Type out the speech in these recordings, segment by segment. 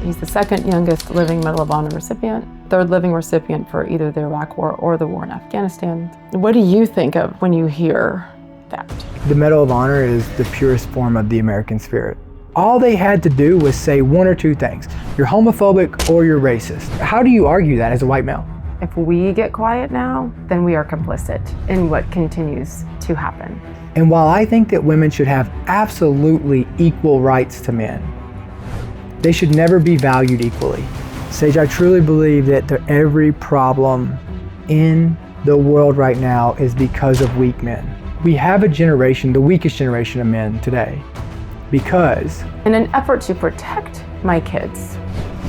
He's the second youngest living Medal of Honor recipient, third living recipient for either the Iraq War or the war in Afghanistan. What do you think of when you hear that? The Medal of Honor is the purest form of the American spirit. All they had to do was say one or two things. You're homophobic or you're racist. How do you argue that as a white male? If we get quiet now, then we are complicit in what continues to happen. And while I think that women should have absolutely equal rights to men, they should never be valued equally. Sage, I truly believe that every problem in the world right now is because of weak men. We have a generation, the weakest generation of men today, because in an effort to protect my kids,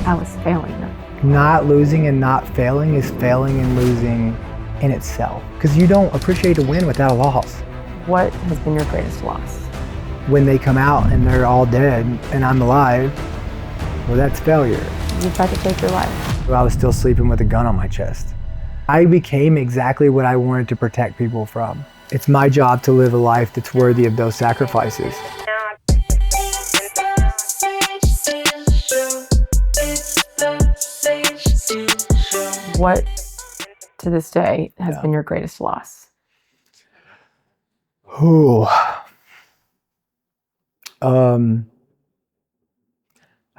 I was failing them. Not losing and not failing is failing and losing in itself, because you don't appreciate a win without a loss. What has been your greatest loss? When they come out and they're all dead and I'm alive, well, that's failure. You tried to take your life. I was still sleeping with a gun on my chest. I became exactly what I wanted to protect people from. It's my job to live a life that's worthy of those sacrifices. What, to this day, has been your greatest loss? Ooh.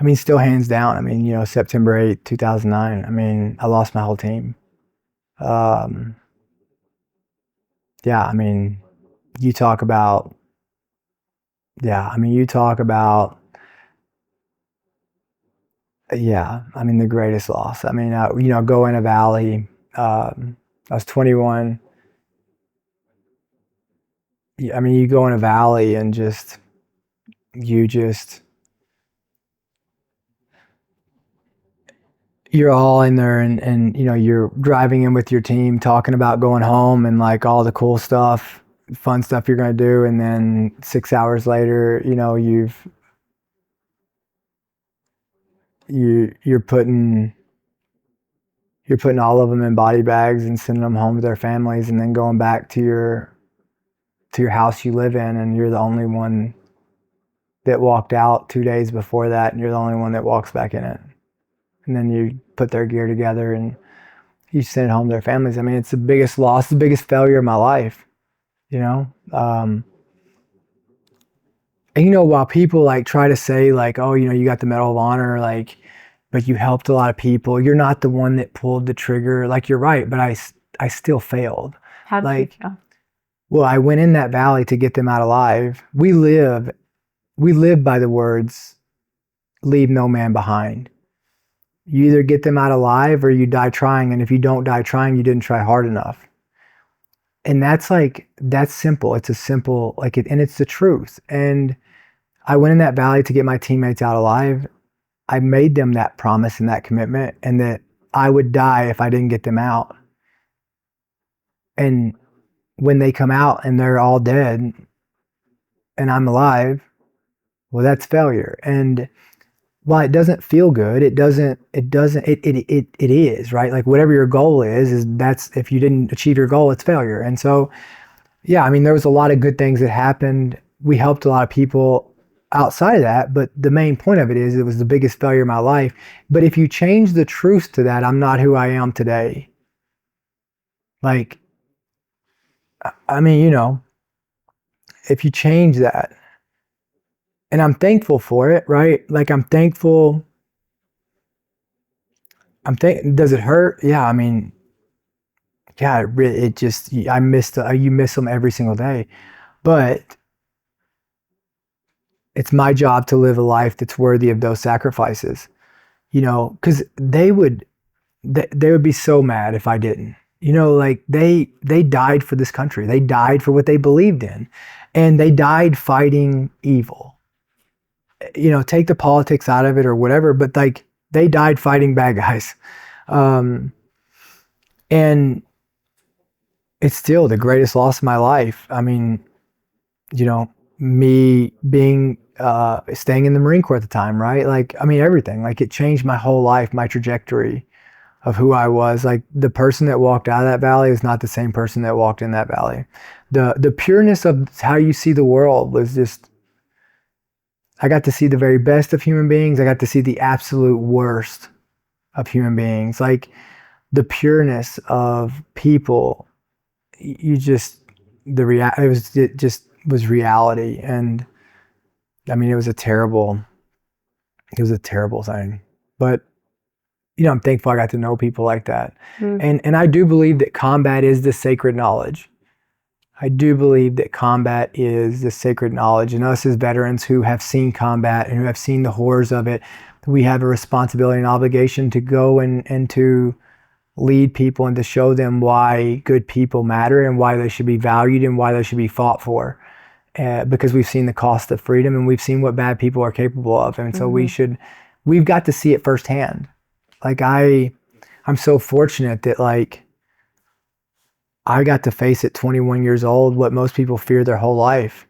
I mean, still hands down. I mean, you know, September 8th, 2009. I mean, I lost my whole team. Yeah, I mean, you talk about, I mean, the greatest loss. I mean, you know, go in a valley. I was 21. I mean, you go in a valley and you're all in there and you know, you're driving in with your team talking about going home and like all the cool stuff, fun stuff you're going to do. And then 6 hours later, you know, you're putting all of them in body bags and sending them home to their families, and then going back to your house you live in, and you're the only one that walked out 2 days before that, and you're the only one that walks back in it. And then you put their gear together and you send it home to their families. I mean, it's the biggest loss, the biggest failure of my life, you know? And you know, while people like try to say like, oh, you know, you got the Medal of Honor, like, but you helped a lot of people. You're not the one that pulled the trigger. Like, you're right, but I still failed. How did you feel? Well, I went in that valley to get them out alive. We live by the words, leave no man behind. You either get them out alive or you die trying. And if you don't die trying, you didn't try hard enough. And that's simple. It's a simple, and it's the truth. And I went in that valley to get my teammates out alive. I made them that promise and that commitment, and that I would die if I didn't get them out. And when they come out and they're all dead and I'm alive, well, that's failure. And while it doesn't feel good, it is, right? Like, whatever your goal is that's, if you didn't achieve your goal, it's failure. And so, yeah, I mean, there was a lot of good things that happened. We helped a lot of people outside of that, but the main point of it is, it was the biggest failure of my life. But if you change the truth to that, I'm not who I am today. Like, I mean, you know, if you change that, and I'm thankful for it, right? Like, I'm thankful. Does it hurt? Yeah, I mean, yeah, you miss them every single day. But it's my job to live a life that's worthy of those sacrifices, you know, because they would be so mad if I didn't. You know, like, they died for this country. They died for what they believed in, and they died fighting evil. You know, take the politics out of it or whatever, but like, they died fighting bad guys. And it's still the greatest loss of my life. I mean, you know, me being, staying in the Marine Corps at the time, right? Like, I mean, everything, like, it changed my whole life, my trajectory of who I was. Like, the person that walked out of that valley is not the same person that walked in that valley. The pureness of how you see the world was just, I got to see the very best of human beings. I got to see the absolute worst of human beings. Like the pureness of people, you just, it just was reality. And I mean, it was a terrible thing. But, I'm thankful I got to know people like that. And I do believe that combat is the sacred knowledge. I do believe that combat is the sacred knowledge. And us as veterans who have seen combat and who have seen the horrors of it, we have a responsibility and obligation to go and to lead people and to show them why good people matter and why they should be valued and why they should be fought for. Because we've seen the cost of freedom and we've seen what bad people are capable of. And so we've got to see it firsthand. Like I'm so fortunate that like I got to face at 21 years old what most people fear their whole life.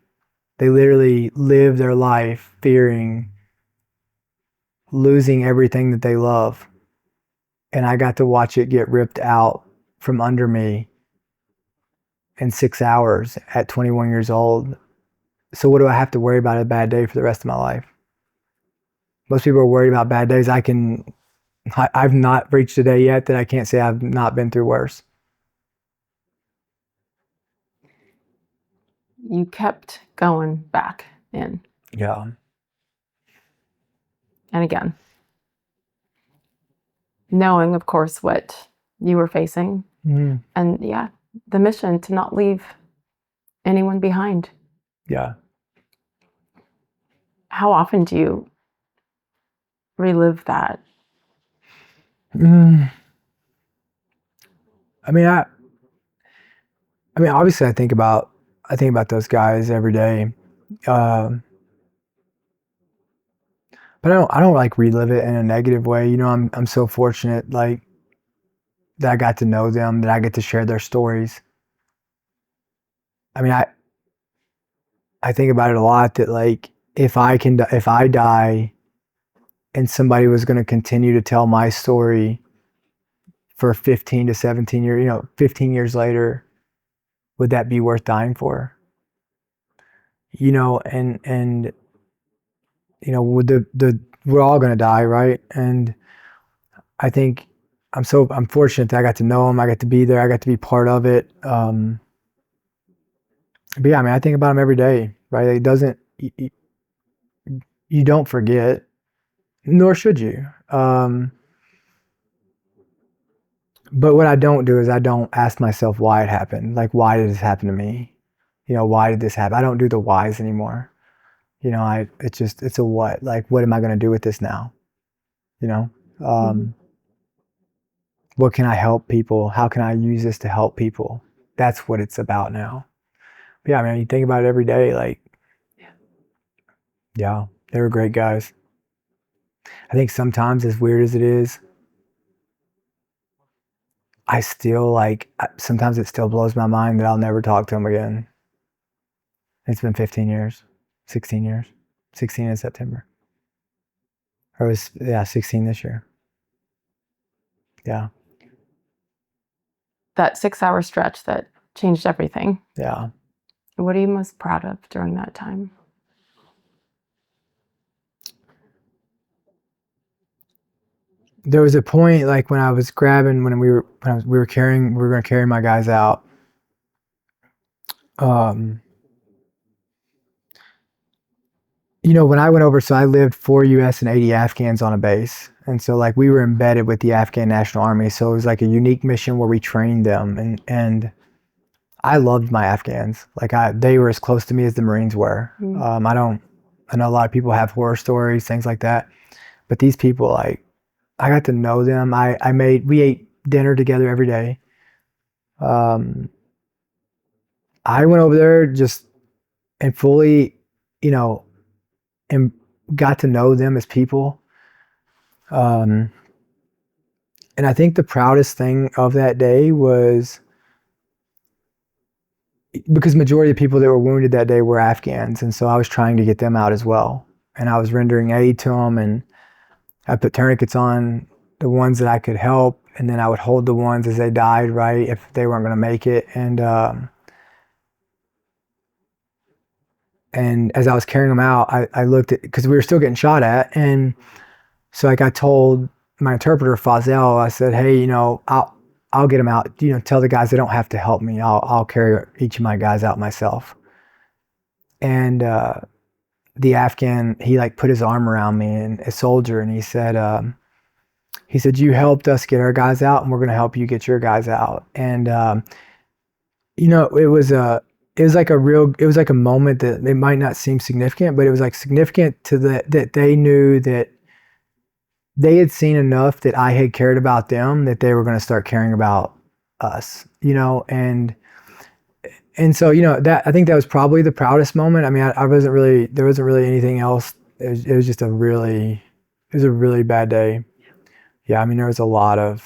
They literally live their life fearing losing everything that they love. And I got to watch it get ripped out from under me in 6 hours at 21 years old. So what do I have to worry about a bad day for the rest of my life? Most people are worried about bad days. I've not reached a day yet that I can't say I've not been through worse. You kept going back in. Yeah. And again, knowing, of course, what you were facing. And yeah, the mission to not leave anyone behind. Yeah. How often do you relive that? I mean, obviously I think about those guys every day. But I don't like relive it in a negative way. I'm so fortunate, like, that I got to know them, that I get to share their stories. I mean, I think about it a lot that like, if I die and somebody was going to continue to tell my story for 15 to 17 years, 15 years later, would that be worth dying for? And we're all going to die, right? And I think I'm fortunate that I got to know them. I got to be there. I got to be part of it. But yeah, I mean, I think about them every day, right? It doesn't, you don't forget, nor should you. But what I don't do is I don't ask myself why it happened. Like, why did this happen to me? Why did this happen? I don't do the whys anymore. It's a what? Like, what am I going to do with this now? What can I help people? How can I use this to help people? That's what it's about now. But yeah, I mean, you think about it every day, like, yeah, they were great guys. I think sometimes, as weird as it is, I still sometimes it still blows my mind that I'll never talk to them again. It's been 15 years, 16 years, 16 in September. Or it was, 16 this year. Yeah. That 6-hour stretch that changed everything. Yeah. What are you most proud of during that time? There was a point like when I was grabbing, when we were going to carry my guys out. When I went over, so I lived 4 US and 80 Afghans on a base. And so like we were embedded with the Afghan National Army. So it was like a unique mission where we trained them, and I loved my Afghans. Like they were as close to me as the Marines were. I know a lot of people have horror stories, things like that. But these people, like, I got to know them. We ate dinner together every day. I went over there just and fully, and got to know them as people. And I think the proudest thing of that day was because majority of the people that were wounded that day were Afghans. And so I was trying to get them out as well. And I was rendering aid to them, and I put tourniquets on the ones that I could help. And then I would hold the ones as they died, right, if they weren't going to make it. And And as I was carrying them out, I looked at, because we were still getting shot at. And so like I told my interpreter, Fazel, I said, hey, I'll get them out. Tell the guys they don't have to help me. I'll carry each of my guys out myself. And the Afghan, he like put his arm around me, and a soldier, and he said, you helped us get our guys out, and we're going to help you get your guys out. And it was like a moment that it might not seem significant, but it was like significant to that they knew that they had seen enough that I had cared about them, that they were going to start caring about us, and so, that, I think that was probably the proudest moment. I mean, there wasn't really anything else. It was just a really bad day. Yeah. I mean, there was a lot. I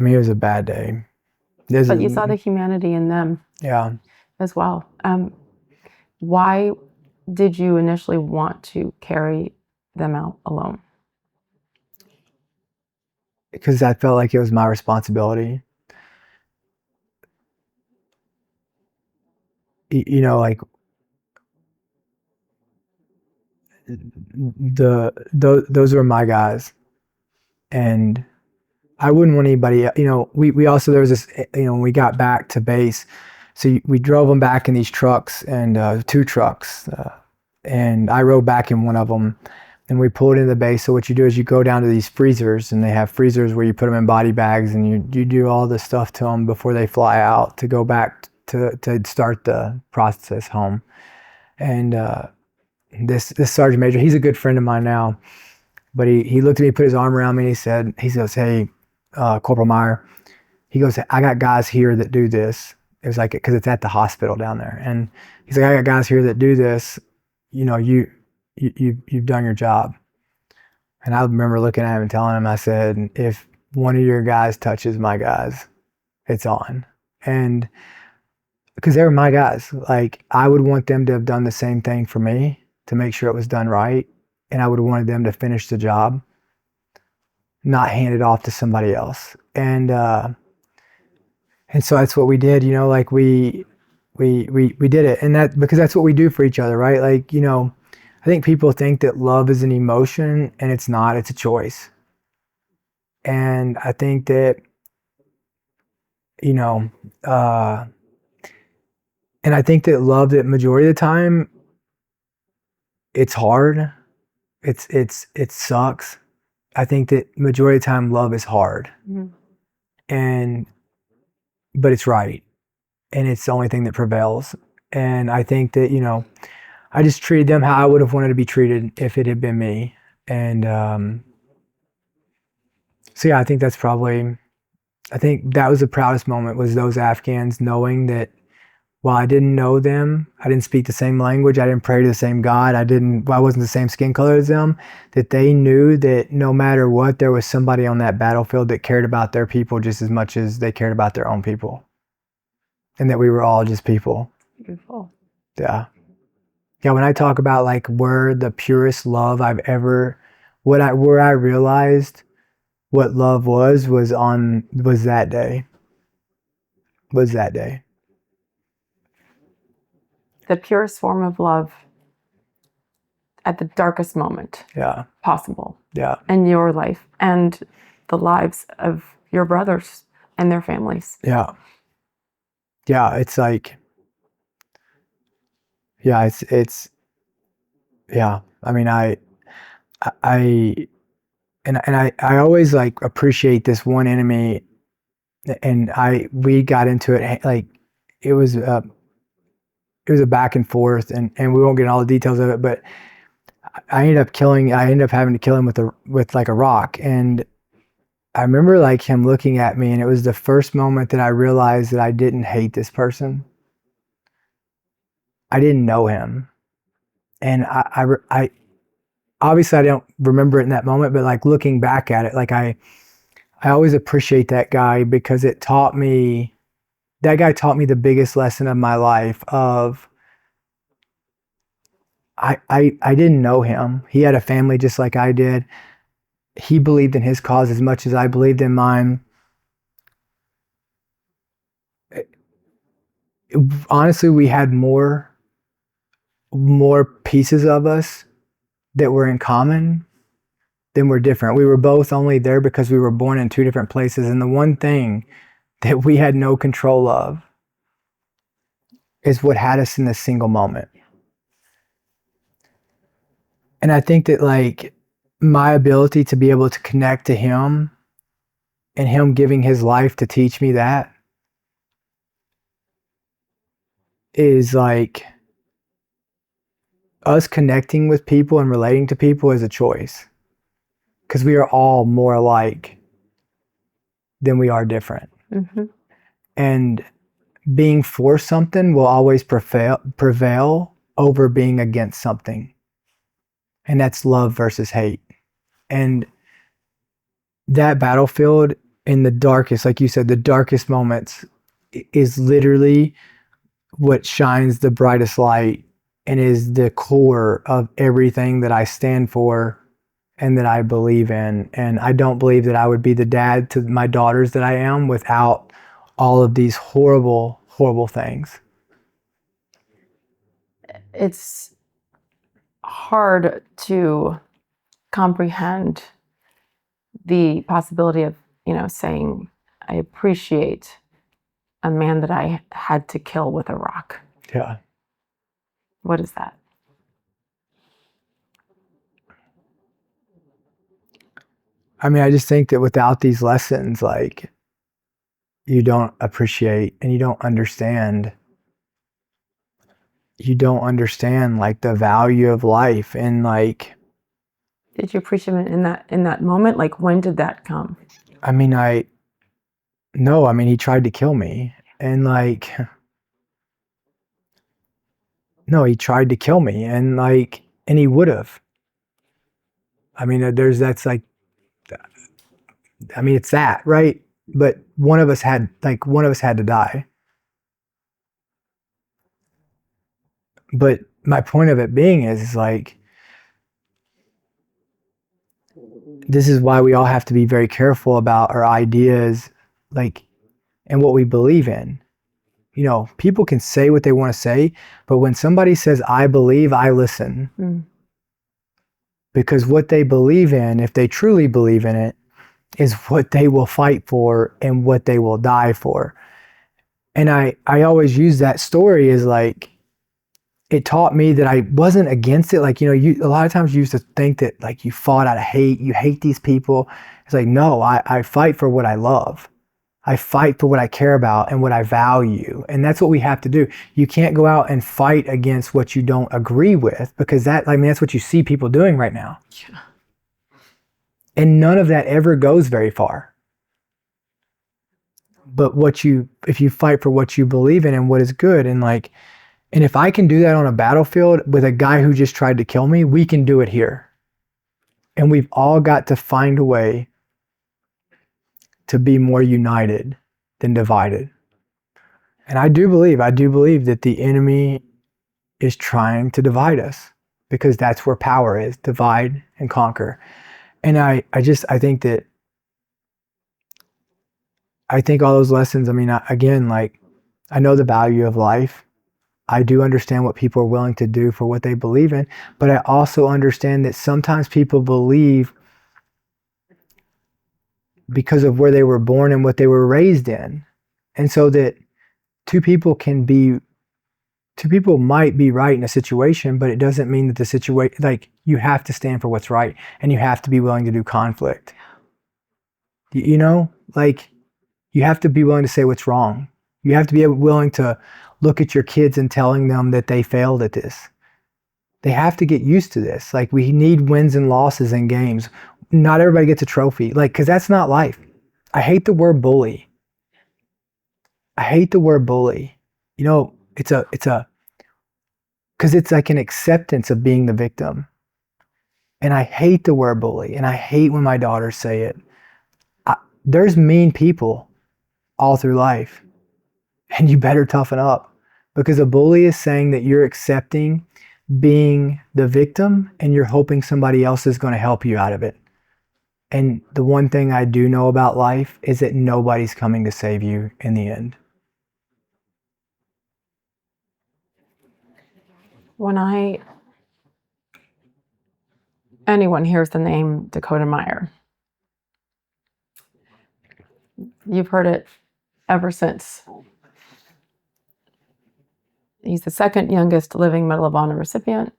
mean, it was a bad day. But you saw the humanity in them. Yeah. As well. Why did you initially want to carry them out alone? Because I felt like it was my responsibility. Like those were my guys, and I wouldn't want anybody. We also, there was this. When we got back to base, so we drove them back in these trucks, and 2 trucks, and I rode back in one of them. And we pulled into the base. So what you do is you go down to these freezers, and they have freezers where you put them in body bags, and you do all the stuff to them before they fly out to go back to start the process home. And this sergeant major, he's a good friend of mine now, but he looked at me, put his arm around me, and he goes, hey, Corporal Meyer, he goes, I got guys here that do this. It was like, because it's at the hospital down there, and he's like, I got guys here that do this. You've done your job. And I remember looking at him and telling him, I said, if one of your guys touches my guys, it's on. And because they were my guys, like I would want them to have done the same thing for me to make sure it was done right. And I would have wanted them to finish the job, not hand it off to somebody else. And so that's what we did, like we did it. And that, because that's what we do for each other, right? Like, I think people think that love is an emotion, and it's not, it's a choice. And I think that, and I think that love, that majority of the time, it's hard. It sucks. I think that majority of the time love is hard. Mm-hmm. But it's right. And it's the only thing that prevails. And I think that, I just treated them how I would have wanted to be treated if it had been me. And so yeah, I think that was the proudest moment, was those Afghans knowing that while I didn't know them, I didn't speak the same language, I didn't pray to the same God, I wasn't the same skin color as them, that they knew that no matter what, there was somebody on that battlefield that cared about their people just as much as they cared about their own people. And that we were all just people. Beautiful. Yeah. Yeah, when I talk about like where the purest love I've ever, where I realized what love was that day. The purest form of love at the darkest moment possible. Yeah. In your life and the lives of your brothers and their families. Yeah. Yeah, it's like, yeah, it's yeah. I mean, I always like appreciate this one enemy, and we got into it like it was a back and forth, and we won't get into all the details of it, but I ended up having to kill him with like a rock. And I remember like him looking at me, and it was the first moment that I realized that I didn't hate this person. I didn't know him. And I obviously I don't remember it in that moment, but like looking back at it, like I always appreciate that guy, because that guy taught me the biggest lesson of my life of, I didn't know him. He had a family just like I did. He believed in his cause as much as I believed in mine. honestly, we had more pieces of us that were in common than were different. We were both only there because we were born in two different places. And the one thing that we had no control of is what had us in this single moment. And I think that like my ability to be able to connect to him and him giving his life to teach me that is like us connecting with people and relating to people is a choice. Because we are all more alike than we are different. Mm-hmm. And being for something will always prevail over being against something. And that's love versus hate. And that battlefield in the darkest, like you said, the darkest moments is literally what shines the brightest light and is the core of everything that I stand for and that I believe in. And I don't believe that I would be the dad to my daughters that I am without all of these horrible, horrible things. It's hard to comprehend the possibility of, saying, I appreciate a man that I had to kill with a rock. Yeah. What is that? I mean, I just think that without these lessons, like, you don't appreciate and you don't understand like the value of life. And like, Did you appreciate it in that moment? Like, when did that come? I mean, he tried to kill me. And like, no, he tried to kill me. And like, and he would have. I mean, it's that, right? But one of us had to die. But my point of it being is like, this is why we all have to be very careful about our ideas, like, and what we believe in. People can say what they want to say, but when somebody says, I believe, I listen. Mm. Because what they believe in, if they truly believe in it, is what they will fight for and what they will die for. And I always use that story as like, it taught me that I wasn't against it. Like, a lot of times you used to think that like you fought out of hate, you hate these people. It's like, no, I fight for what I love. I fight for what I care about and what I value. And that's what we have to do. You can't go out and fight against what you don't agree with, because that's what you see people doing right now. Yeah. And none of that ever goes very far. But if you fight for what you believe in and what is good, and if I can do that on a battlefield with a guy who just tried to kill me, we can do it here. And we've all got to find a way to be more united than divided. And I do believe that the enemy is trying to divide us, because that's where power is, divide and conquer. And I think all those lessons, I know the value of life. I do understand what people are willing to do for what they believe in, but I also understand that sometimes people believe because of where they were born and what they were raised in. And so that two people might be right in a situation, but it doesn't mean that the situation, like, you have to stand for what's right and you have to be willing to do conflict. Like, you have to be willing to say what's wrong. You have to be willing to look at your kids and telling them that they failed at this. They have to get used to this. Like, we need wins and losses in games. Not everybody gets a trophy, like, because that's not life. I hate the word bully. Because it's like an acceptance of being the victim. And I hate the word bully. And I hate when my daughters say it. There's mean people all through life. And you better toughen up. Because a bully is saying that you're accepting being the victim and you're hoping somebody else is going to help you out of it. And the one thing I do know about life is that nobody's coming to save you in the end. When anyone hears the name Dakota Meyer, you've heard it ever since. He's the second youngest living Medal of Honor recipient,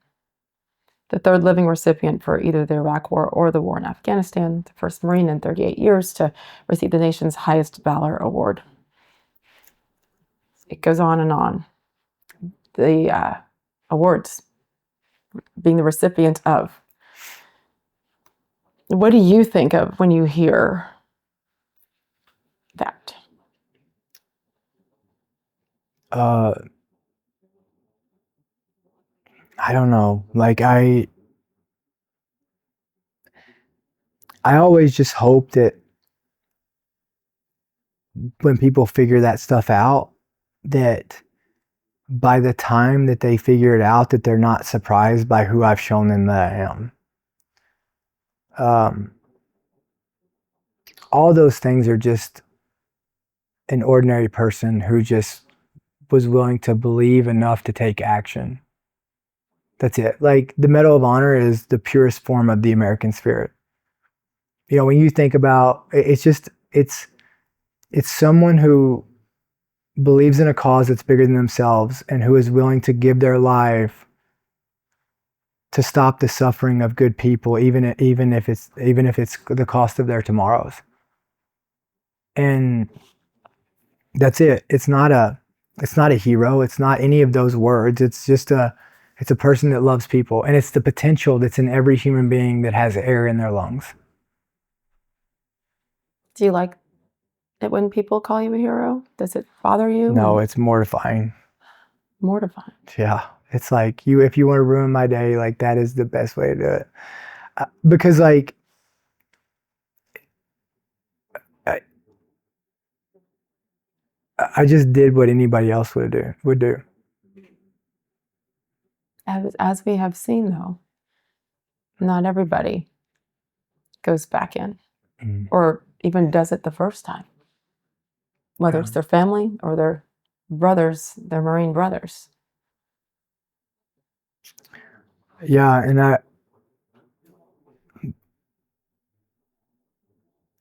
the third living recipient for either the Iraq War or the war in Afghanistan, the first Marine in 38 years to receive the nation's highest valor award. It goes on and on. The awards, being the recipient of. What do you think of when you hear that? I don't know. Like I always just hope that when people figure that stuff out, that by the time that they figure it out, that they're not surprised by who I've shown them that I am. All those things are just an ordinary person who just was willing to believe enough to take action. That's it. Like the Medal of Honor is the purest form of the American spirit. You know, when you think about it's someone who believes in a cause that's bigger than themselves and who is willing to give their life to stop the suffering of good people, even if it's the cost of their tomorrows. And that's it. It's not a hero. It's not any of those words. It's a person that loves people, and it's the potential that's in every human being that has air in their lungs. Do you like it when people call you a hero? Does it bother you? No, it's mortifying. Mortifying. Yeah. It's like if you want to ruin my day, like that is the best way to do it. Because like, I just did what anybody else would do. As we have seen, though, not everybody goes back in or even does it the first time, whether it's their family or their brothers, their Marine brothers. Yeah,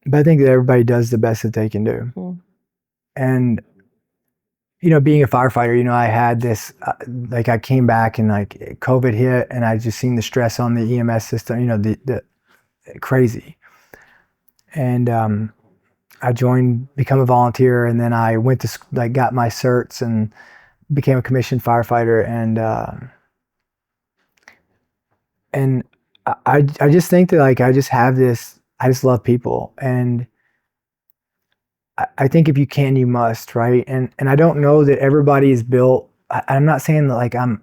but I think that everybody does the best that they can do. And you know, being a firefighter, you know, I had this, like I came back and like COVID hit and I just seen the stress on the EMS system, you know, the crazy. And I become a volunteer, and then I went to like got my certs and became a commissioned firefighter. And I just think that like I just love people, and I think if you can, you must, right? And I don't know that everybody is built. I'm not saying that like I'm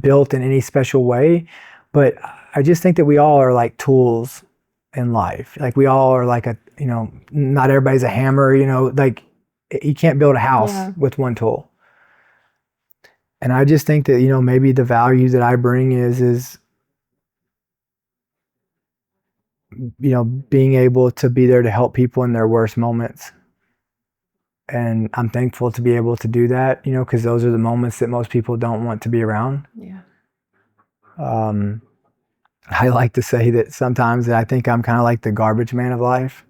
built in any special way, but I just think that we all are like tools in life. Like we all are like you know, not everybody's a hammer, you know, like you can't build a house with one tool. And I just think that, you know, maybe the value that I bring is you know, being able to be there to help people in their worst moments. And I'm thankful to be able to do that, you know, because those are the moments that most people don't want to be around. Yeah. I like to say that sometimes that I think I'm kind of like the garbage man of life.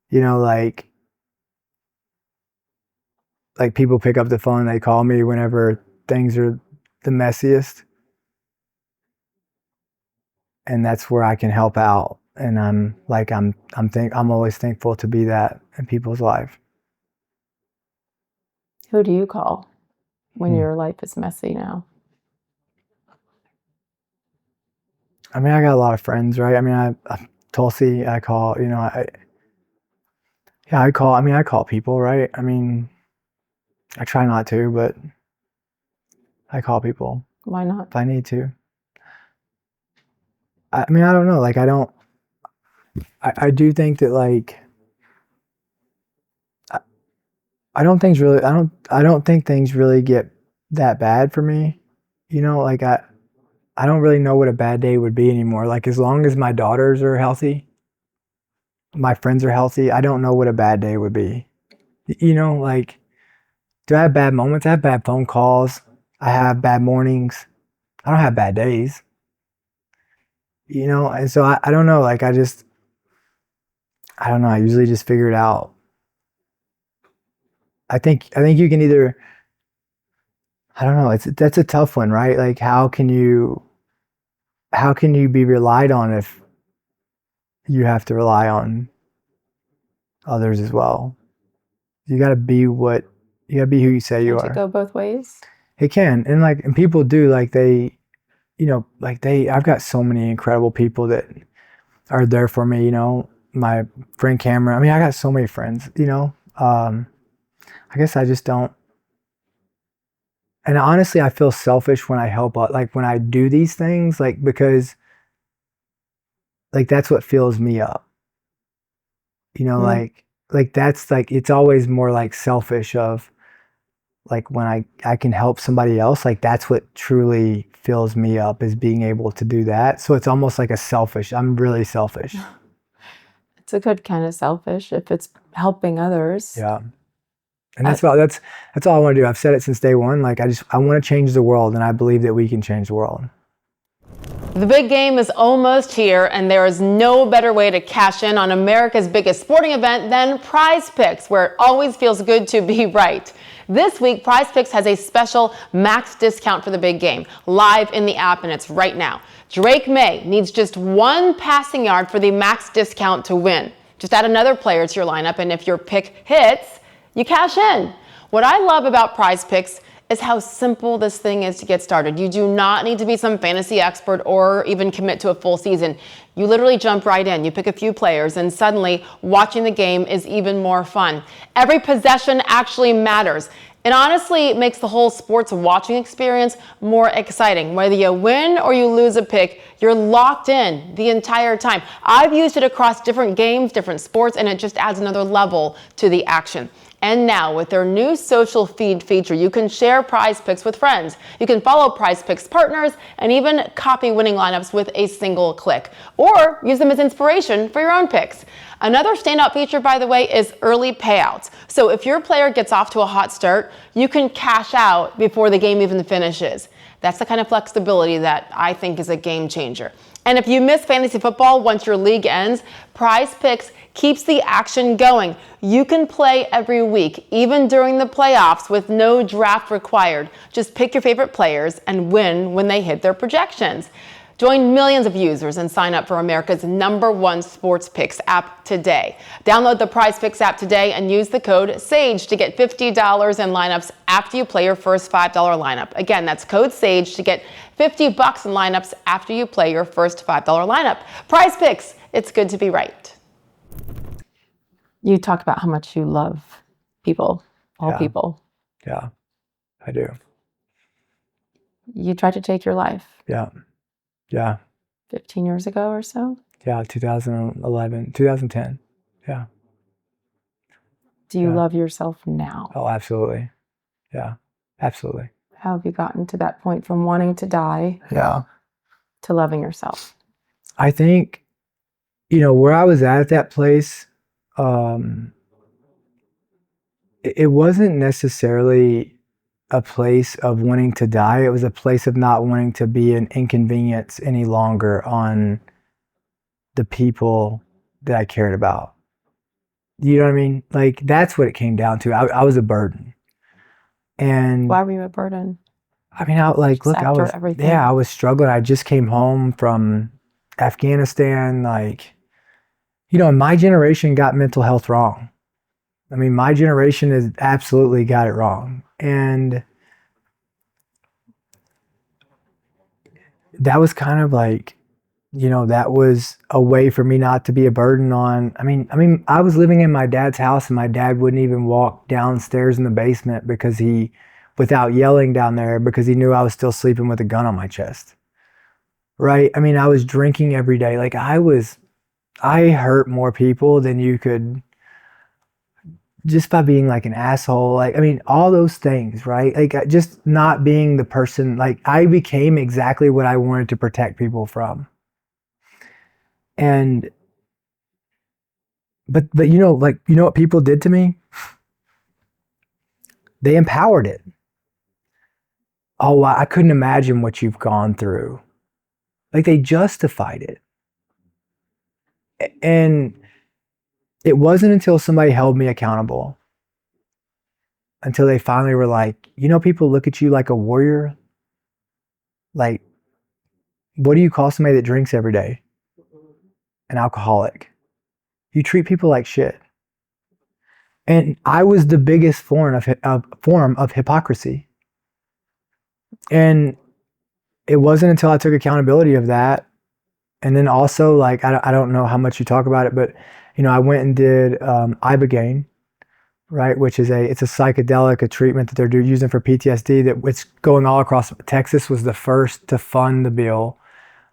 You know, like people pick up the phone and they call me whenever things are the messiest. And that's where I can help out. And I'm always thankful to be that in people's life. Who do you call when your life is messy now? I mean, I got a lot of friends, right? I mean, Tulsi, I call, you know, I call people, right? I mean, I try not to, but I call people. Why not? If I need to. I mean, I don't know. Like, I do think that like, I don't think things really get that bad for me. You know, like I don't really know what a bad day would be anymore. Like as long as my daughters are healthy, my friends are healthy, I don't know what a bad day would be. You know, like, do I have bad moments? I have bad phone calls. I have bad mornings. I don't have bad days. And so I don't know. Like I don't know. I usually just figure it out. I think you can either, I don't know. That's a tough one, right? Like how can you be relied on if you have to rely on others as well? You got to be who you say you Can't it are. go both ways? It can. And people do, like I've got so many incredible people that are there for me, my friend Cameron. I mean, I got so many friends. I guess I just don't. And honestly, I feel selfish when I help out, like when I do these things, like because like that's what fills me up. Mm. Like that's like it's always more like selfish of like when I can help somebody else, like that's what truly fills me up is being able to do that. So it's almost like I'm really selfish. It's a good kind of selfish if it's helping others. Yeah. And I, that's all I want to do. I've said it since day one. Like I want to change the world, and I believe that we can change the world. The big game is almost here, and there is no better way to cash in on America's biggest sporting event than Prize Picks, where it always feels good to be right. This week, Prize Picks has a special max discount for the big game, live in the app, and it's right now. Drake May needs just one passing yard for the max discount to win. Just add another player to your lineup, and if your pick hits, you cash in. What I love about Prize Picks is how simple this thing is to get started. You do not need to be some fantasy expert or even commit to a full season. You literally jump right in. You pick a few players, and suddenly watching the game is even more fun. Every possession actually matters. It honestly makes the whole sports watching experience more exciting. Whether you win or you lose a pick, you're locked in the entire time. I've used it across different games, different sports, and it just adds another level to the action. And now, with their new social feed feature, you can share Prize Picks with friends. You can follow Prize Picks partners and even copy winning lineups with a single click, or use them as inspiration for your own picks. Another standout feature, by the way, is early payouts. So if your player gets off to a hot start, you can cash out before the game even finishes. That's the kind of flexibility that I think is a game changer. And if you miss fantasy football once your league ends, Prize Picks keeps the action going. You can play every week, even during the playoffs, with no draft required. Just pick your favorite players and win when they hit their projections. Join millions of users and sign up for America's #1 sports picks app today. Download the Prize Picks app today and use the code SAGE to get $50 in lineups after you play your first $5 lineup. Again, that's code SAGE to get $50 in lineups after you play your first $5 lineup. Prize Picks, it's good to be right. you talk about how much you love people, all Yeah. people. Yeah, I do. You tried to take your life Yeah. Yeah. 15 years ago or so. Yeah. 2011, 2010. Yeah. Do you Yeah. love yourself now? Oh, absolutely. Yeah. Absolutely. How have you gotten to that point from wanting to die Yeah. to loving yourself? I think, where I was at that place, it wasn't necessarily a place of wanting to die. It was a place of not wanting to be an inconvenience any longer on the people that I cared about. You know what I mean? Like that's what it came down to. I was a burden. And Why were you a burden? I mean, look, After everything. I was struggling. I just came home from Afghanistan. Like, my generation got mental health wrong. I mean, my generation has absolutely got it wrong. And that was kind of like, that was a way for me not to be a burden on. I was living in my dad's house and my dad wouldn't even walk downstairs in the basement without yelling down there because he knew I was still sleeping with a gun on my chest. Right? I mean, I was drinking every day. Like I hurt more people than you could just by being like an asshole. Like, I mean, all those things, right? Like just not being the person, like I became exactly what I wanted to protect people from. And, but what people did to me? They empowered it. oh, I couldn't imagine what you've gone through. Like they justified it. And it wasn't until somebody held me accountable, until they finally were like, people look at you like a warrior. Like, what do you call somebody that drinks every day? An alcoholic. You treat people like shit. And I was the biggest form of hypocrisy. And it wasn't until I took accountability of that. And then also, like, I don't know how much you talk about it, but, I went and did ibogaine, right? Which is it's a psychedelic, a treatment that they're using for PTSD that it's going all across. Texas was the first to fund the bill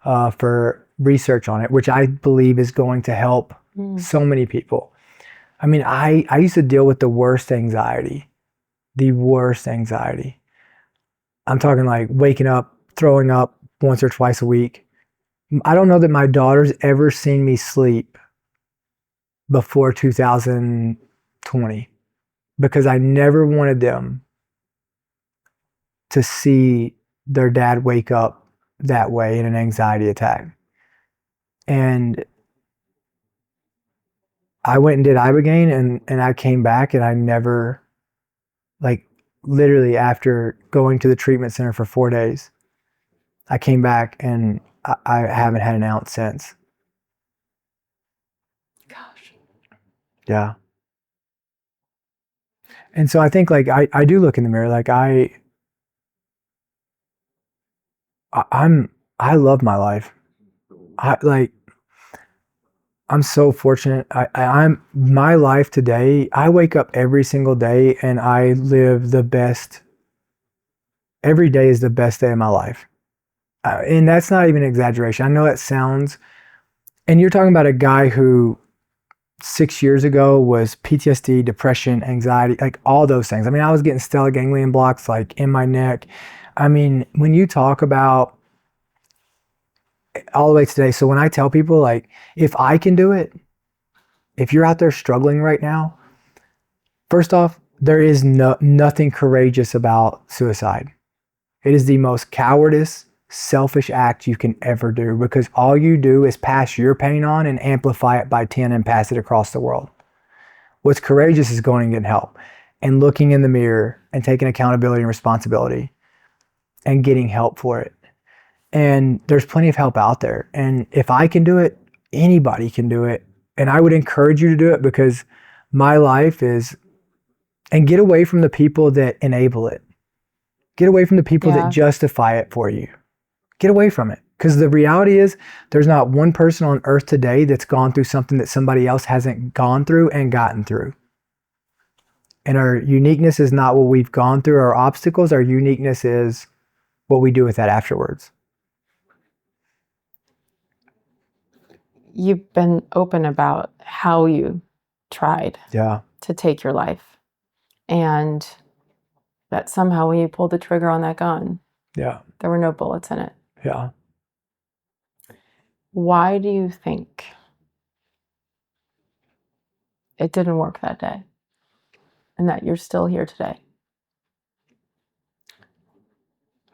for research on it, which I believe is going to help so many people. I mean, I used to deal with the worst anxiety. I'm talking like waking up, throwing up once or twice a week. I don't know that my daughter's ever seen me sleep before 2020 because I never wanted them to see their dad wake up that way in an anxiety attack. And I went and did ibogaine and I came back and I never, like literally after going to the treatment center for 4 days, I came back and I haven't had an ounce since. Gosh. Yeah. And so I think like I do look in the mirror, like I love my life. I'm so fortunate. I'm my life today. I wake up every single day and I live the best. Every day is the best day of my life. And that's not even an exaggeration. I know that sounds, and you're talking about a guy who 6 years ago was PTSD, depression, anxiety, like all those things. I mean, I was getting stellate ganglion blocks like in my neck. I mean, when you talk about all the way today, so when I tell people like, if I can do it, if you're out there struggling right now, first off, there is nothing courageous about suicide. It is the most cowardice, selfish act you can ever do because all you do is pass your pain on and amplify it by 10 and pass it across the world. What's courageous is going and getting help and looking in the mirror and taking accountability and responsibility and getting help for it. And there's plenty of help out there. And if I can do it, anybody can do it. And I would encourage you to do it because my life is, and get away from the people that enable it. Get away from the people that justify it for you. Get away from it. Because the reality is there's not one person on earth today that's gone through something that somebody else hasn't gone through and gotten through. And our uniqueness is not what we've gone through, our obstacles. Our uniqueness is what we do with that afterwards. You've been open about how you tried to take your life. And that somehow when you pulled the trigger on that gun, there were no bullets in it. Yeah. Why do you think it didn't work that day and that you're still here today?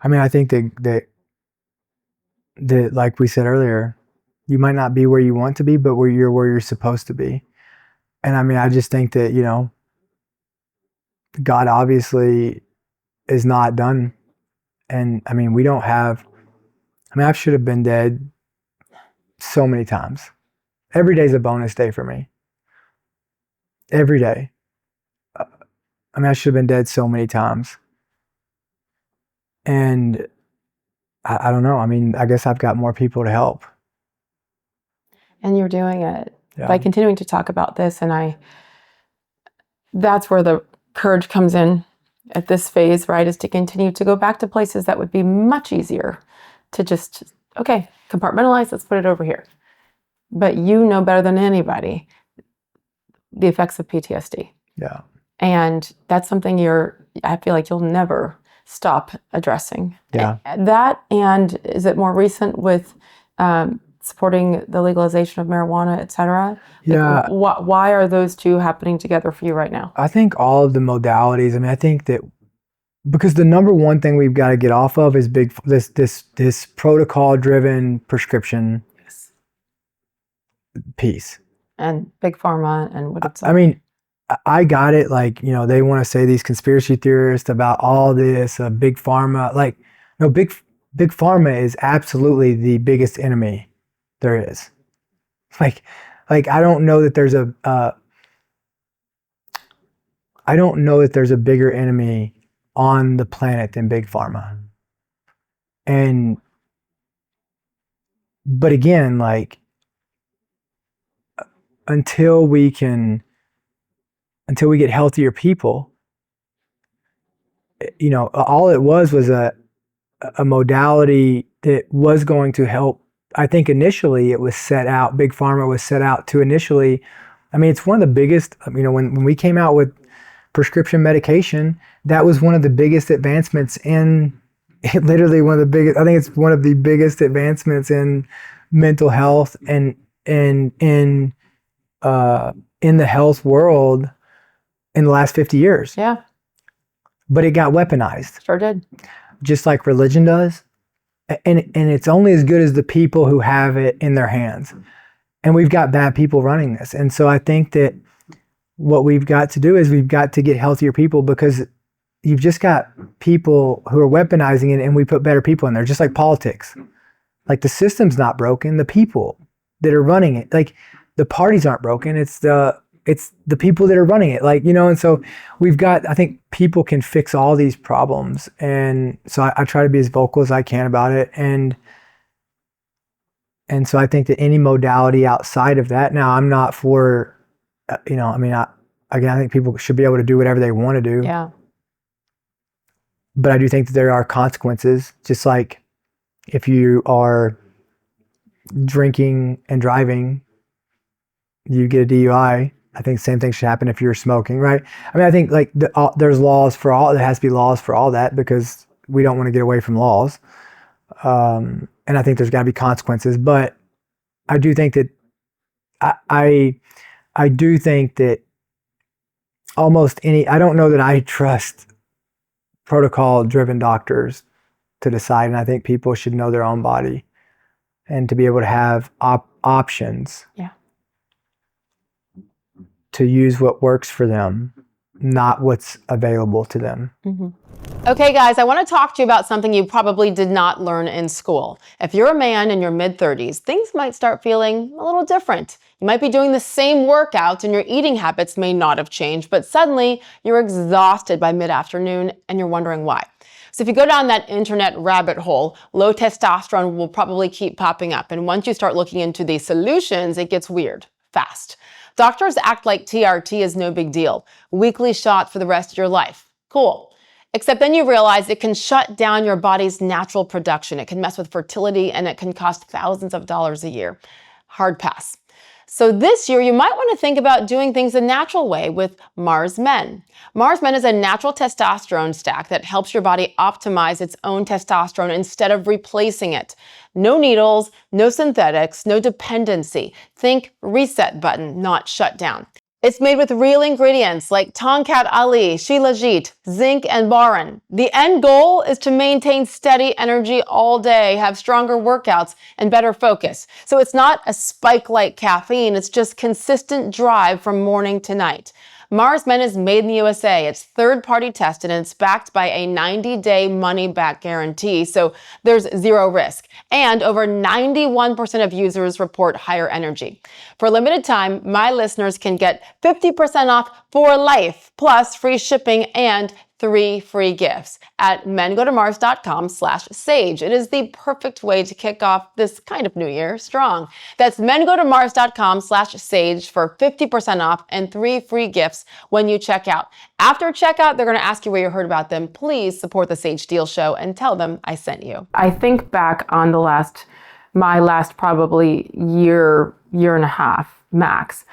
I mean, I think that like we said earlier, you might not be where you want to be, but where you're supposed to be. And I mean, I just think that, God obviously is not done. And I mean, I should have been dead so many times. Every day is a bonus day for me. Every day. I mean, I should have been dead so many times. And I don't know. I mean, I guess I've got more people to help. And you're doing it by continuing to talk about this. And that's where the courage comes in at this phase, right? Is to continue to go back to places that would be much easier to just, okay, compartmentalize, let's put it over here. But you know better than anybody the effects of PTSD. Yeah. And that's something I feel like you'll never stop addressing. Yeah. That, and is it more recent with supporting the legalization of marijuana, et cetera? Yeah. Why are those two happening together for you right now? I think all of the modalities, I mean, I think that because the number one thing we've got to get off of is this protocol driven prescription piece. And big pharma and what it's. I mean, I got it. Like, they want to say these conspiracy theorists about all this big pharma. Like, no, big pharma is absolutely the biggest enemy there is. Like I don't know that there's a bigger enemy on the planet than big pharma. But again, like, until we get healthier people, all it was a modality that was going to help. I think initially it was set out, big pharma was set out to initially, I mean, it's one of the biggest, when we came out with prescription medication, that was one of the biggest advancements in, literally one of the biggest, I think it's one of the biggest advancements in mental health and in the health world in the last 50 years. Yeah. But it got weaponized. Sure did. Just like religion does. And it's only as good as the people who have it in their hands. And we've got bad people running this. And so I think that what we've got to do is we've got to get healthier people, because you've just got people who are weaponizing it, and we put better people in there, just like politics. Like, the system's not broken, the people that are running it. Like, the parties aren't broken, it's the people that are running it. Like, and so we've got, I think people can fix all these problems. And so I try to be as vocal as I can about it. And so I think that any modality outside of that, now I'm not for, I think people should be able to do whatever they want to do. Yeah. But I do think that there are consequences, just like if you are drinking and driving, you get a DUI. I think the same thing should happen if you're smoking, right? I mean, I think like there's laws for all. There has to be laws for all that, because we don't want to get away from laws. And I think there's got to be consequences. But I do think that I do think that almost any. I don't know that I trust protocol-driven doctors to decide, and I think people should know their own body and to be able to have options. Yeah. To use what works for them, not what's available to them. Mm-hmm. Okay, guys, I want to talk to you about something you probably did not learn in school. If you're a man in your mid-30s, things might start feeling a little different. You might be doing the same workouts and your eating habits may not have changed, but suddenly you're exhausted by mid-afternoon and you're wondering why. So if you go down that internet rabbit hole, low testosterone will probably keep popping up. And once you start looking into the solutions, it gets weird fast. Doctors act like TRT is no big deal. Weekly shot for the rest of your life. Cool. Except then you realize it can shut down your body's natural production. It can mess with fertility, and it can cost thousands of dollars a year. Hard pass. So this year, you might want to think about doing things the natural way with Mars Men. Mars Men is a natural testosterone stack that helps your body optimize its own testosterone instead of replacing it. No needles, no synthetics, no dependency. Think reset button, not shut down. It's made with real ingredients like Tongkat Ali, Shilajit, zinc, and boron. The end goal is to maintain steady energy all day, have stronger workouts, and better focus. So it's not a spike like caffeine, it's just consistent drive from morning to night. Mars Men is made in the USA. It's third-party tested, and it's backed by a 90-day money-back guarantee, so there's zero risk. And over 91% of users report higher energy. For a limited time, my listeners can get 50% off for life, plus free shipping and 3 free gifts at mengotomars.com/sage. It is the perfect way to kick off this kind of new year strong. That's mengotomars.com/sage for 50% off and 3 free gifts when you check out. After checkout, they're going to ask you where you heard about them. Please support the Sage Steele Show and tell them I sent you. I think back on my last probably year and a half max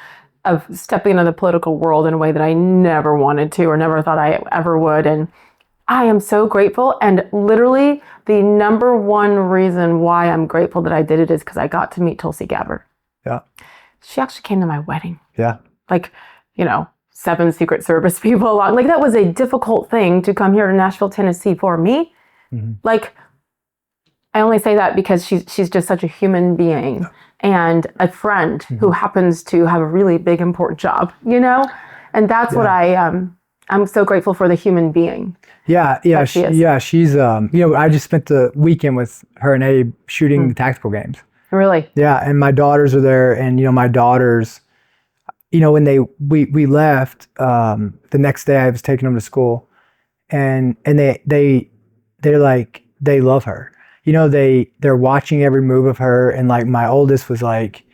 of stepping into the political world in a way that I never wanted to or never thought I ever would. And I am so grateful. And literally the number one reason why I'm grateful that I did it is because I got to meet Tulsi Gabbard. Yeah. She actually came to my wedding. Yeah. Like, 7 Secret Service people along. Like, that was a difficult thing to come here to Nashville, Tennessee for me. Like, I only say that because she's just such a human being and a friend who happens to have a really big, important job, you know? And that's what I'm so grateful for, the human being. Yeah, she's, I just spent the weekend with her and Abe shooting the tactical games. Really? Yeah, and my daughters are there, and, my daughters, when we left, the next day I was taking them to school, and they're like, they love her. They're watching every move of her, and like my oldest was like,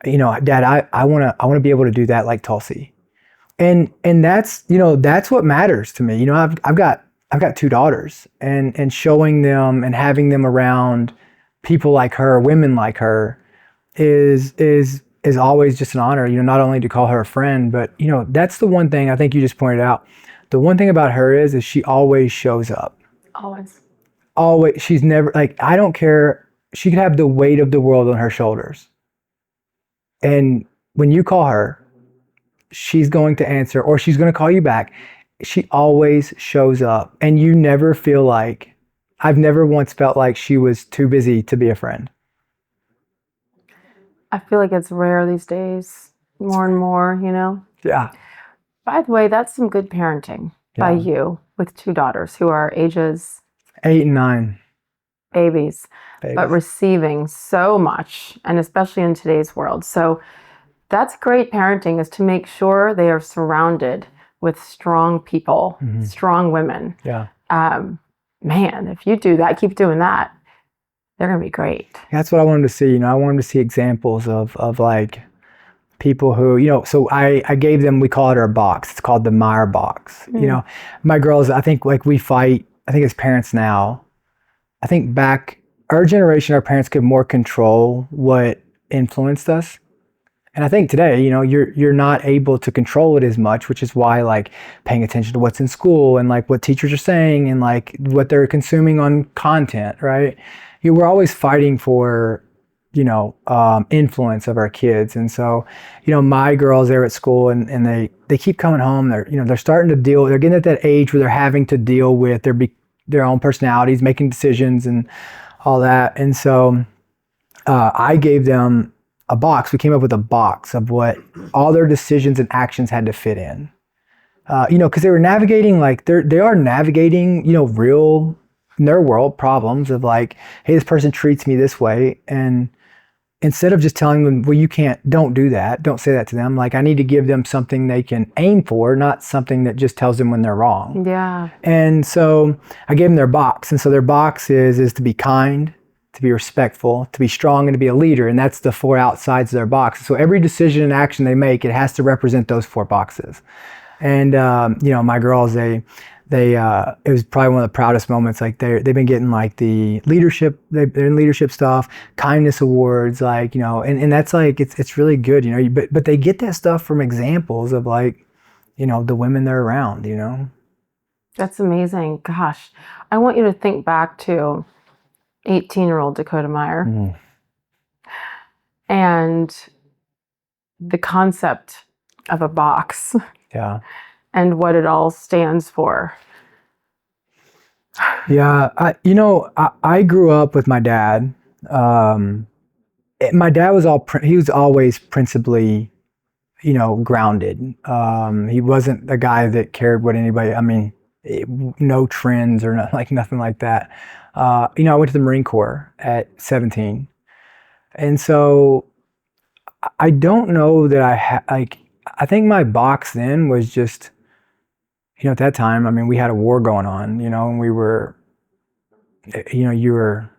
Dad, I wanna be able to do that like Tulsi. And that's, that's what matters to me. I've got 2 daughters, and showing them and having them around people like her, women like her, is always just an honor, not only to call her a friend, but, that's the one thing I think you just pointed out. The one thing about her is she always shows up. Always. She's never, like, I don't care. She could have the weight of the world on her shoulders. And when you call her, she's going to answer, or she's going to call you back. She always shows up, and you never feel like, I've never once felt like she was too busy to be a friend. I feel like it's rare these days, more and more, Yeah. By the way, that's some good parenting by you with 2 daughters who are ages 8 and 9. Babies, but receiving so much, and especially in today's world. So that's great parenting, is to make sure they are surrounded with strong people, strong women. Yeah. Man, if you do that, keep doing that, they're going to be great. That's what I wanted to see. I wanted to see examples of like people who, so I gave them, we call it our box. It's called the Meyer box. My girls, I think, like, we fight, I think as parents now, I think back, our generation, our parents could more control what influenced us. And I think today, you're not able to control it as much, which is why, like, paying attention to what's in school and like what teachers are saying and like what they're consuming on content, right? We're always fighting for, influence of our kids. And so, my girls, they're at school, and they keep coming home. They're starting to they're getting at that age where they're having to deal with their own personalities, making decisions and all that. And so I gave them a box. We came up with a box of what all their decisions and actions had to fit in. Because they were navigating, like, they are navigating, real, in their world, problems of like, hey, this person treats me this way. And instead of just telling them, well, don't do that, don't say that to them, like, I need to give them something they can aim for, not something that just tells them when they're wrong. Yeah. And so I gave them their box. And so their box is to be kind, to be respectful, to be strong, and to be a leader. And that's the 4 outsides of their box. So every decision and action they make, it has to represent those 4 boxes. And, my girls, it was probably one of the proudest moments. Like, they've been getting like the leadership, they're in leadership stuff, kindness awards, like, and that's like, it's really good, but they get that stuff from examples of like, the women they're around, That's amazing. Gosh, I want you to think back to 18-year-old Dakota Meyer and the concept of a box. Yeah. And what it all stands for. Yeah. I grew up with my dad. My dad was he was always principally, grounded. He wasn't a guy that cared what anybody, no trends or nothing like that. I went to the Marine Corps at 17. And so I don't know that I think my box then was just, at that time, we had a war going on, and we were, you were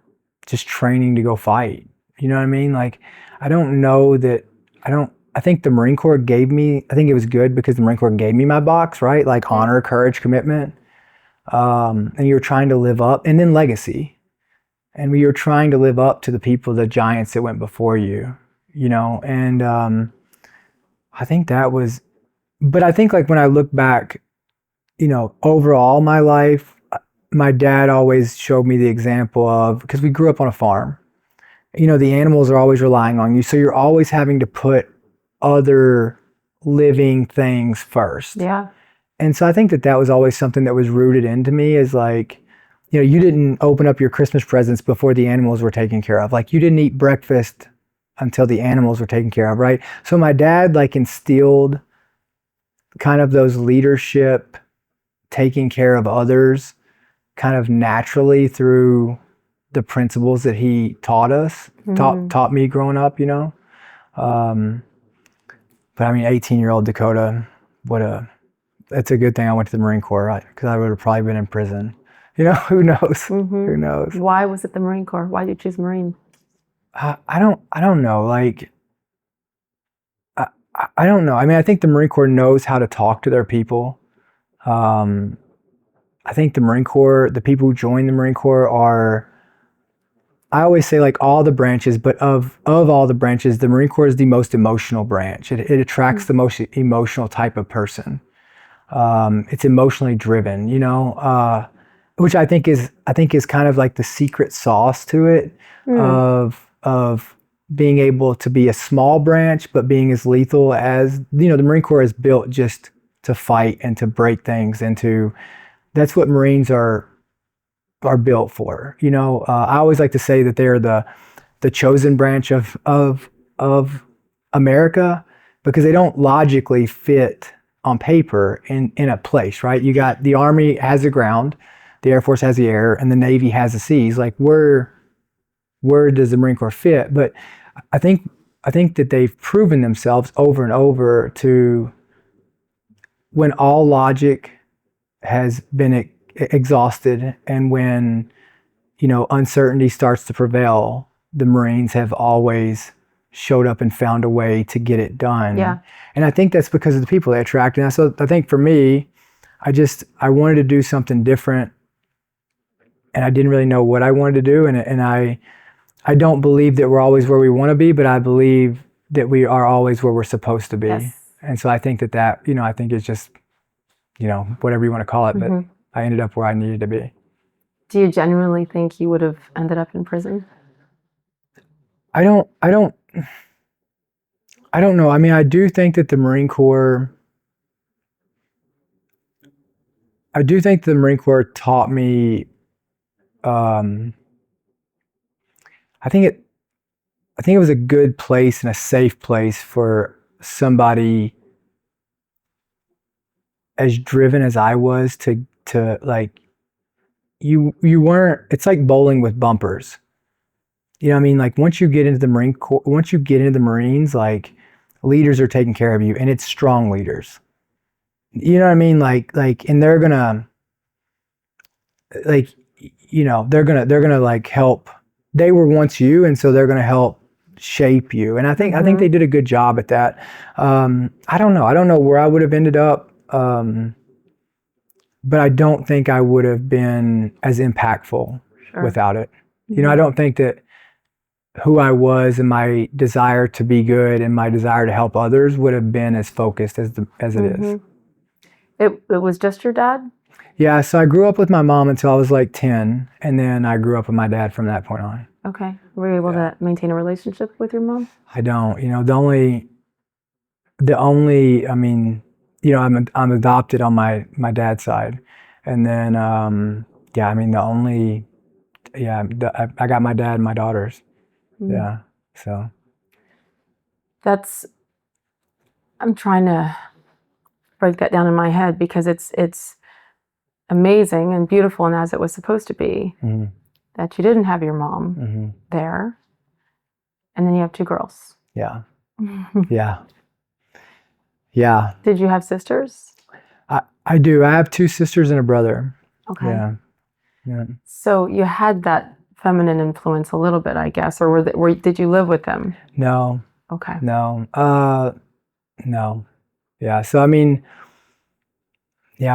just training to go fight. You know what I mean? Like, I don't know that, I think the Marine Corps I think it was good because the Marine Corps gave me my box, right? Like honor, courage, commitment. And you're trying to live up, and then legacy. And we were trying to live up to the people, the giants that went before you, and I think that was, but I think, like, when I look back, overall my life, my dad always showed me the example of, because we grew up on a farm, the animals are always relying on you. So you're always having to put other living things first. Yeah. And so I think that was always something that was rooted into me, is like, you didn't open up your Christmas presents before the animals were taken care of. Like, you didn't eat breakfast until the animals were taken care of, right? So my dad like instilled kind of those leadership, taking care of others kind of naturally through the principles that he taught us, taught me growing up, But I mean, 18-year-old Dakota, it's a good thing I went to the Marine Corps, right? Because I would have probably been in prison. Who knows? Who knows? Why was it the Marine Corps? Why did you choose Marine? I don't know. Like, I don't know. I mean, I think the Marine Corps knows how to talk to their people. I think the Marine Corps, the people who join the Marine Corps are, I always say like all the branches, but of all the branches, the Marine Corps is the most emotional branch. It attracts the most emotional type of person. It's emotionally driven, which I think is kind of like the secret sauce to it, of being able to be a small branch, but being as lethal as, the Marine Corps is built just to fight and to break things that's what Marines are built for. I always like to say that they're the chosen branch of America, because they don't logically fit on paper in a place, right? You got the Army has the ground, the Air Force has the air, and the Navy has the seas. Like, where does the Marine Corps fit? But I think that they've proven themselves over and over to, when all logic has been exhausted and when, uncertainty starts to prevail, the Marines have always showed up and found a way to get it done. Yeah. And I think that's because of the people they attract. And so I think for me, I wanted to do something different, and I didn't really know what I wanted to do. And I don't believe that we're always where we want to be, but I believe that we are always where we're supposed to be. Yes. And so I think that, I think it's just, whatever you want to call it, but I ended up where I needed to be. Do you genuinely think you would have ended up in prison? I don't know. I mean, I do think that the Marine Corps taught me, I think it was a good place and a safe place for somebody as driven as I was to like, you weren't, it's like bowling with bumpers. You know what I mean? Like, once you get into the Marine Corps, once you get into the Marines, like, leaders are taking care of you, and it's strong leaders. You know what I mean? Like, and they're gonna, like, they're gonna like help. They were once you, and so they're gonna help shape you. And I think they did a good job at that. I don't know where I would have ended up, but I don't think I would have been as impactful without it. I don't think that who I was and my desire to be good and my desire to help others would have been as focused as it is. It was just your dad? Yeah, so I grew up with my mom until I was like 10, and then I grew up with my dad from that point on. Okay. Were you able to maintain a relationship with your mom? I don't. The only. I mean, I'm adopted on my dad's side, and then I mean, the only. Yeah, I got my dad and my daughters. Yeah, so. I'm trying to break that down in my head, because it's amazing and beautiful, and as it was supposed to be, that you didn't have your mom there, and then you have two girls. Yeah. Yeah. Did you have sisters? I do. I have two sisters and a brother. Okay. Yeah. So you had that feminine influence a little bit, I guess, or did you live with them? No. Okay. No. No. Yeah. So I mean,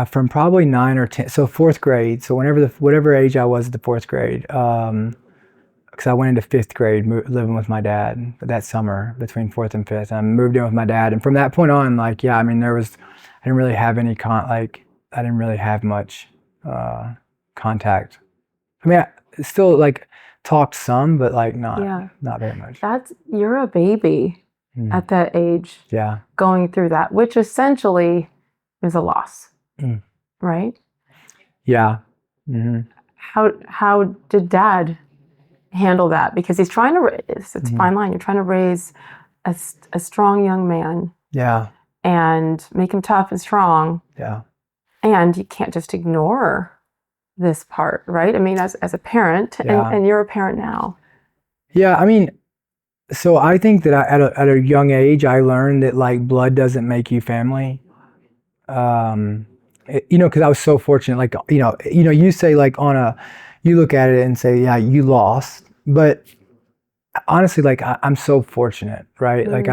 from probably 9 or 10. So 4th grade. So whatever age I was at the 4th grade, because I went into 5th grade living with my dad that summer between 4th and 5th. And I moved in with my dad, and from that point on, like, I mean, I didn't really have any I didn't really have much contact. I mean, I still like talked some, but like not very much. You're a baby. at that age, Yeah. going through that, which essentially is a loss, right? Yeah. Mm-hmm. How did Dad handle that? Because he's trying to, it's a fine line. You're trying to raise a strong young man. Yeah. And make him tough and strong. Yeah. And you can't just ignore this part, right? I mean, as a parent, and you're a parent now. Yeah, I mean, so I think that at a young age, I learned that like blood doesn't make you family. Because I was so fortunate. Like, you say like you look at it and say, yeah, you lost. But honestly, like I'm so fortunate, right? Like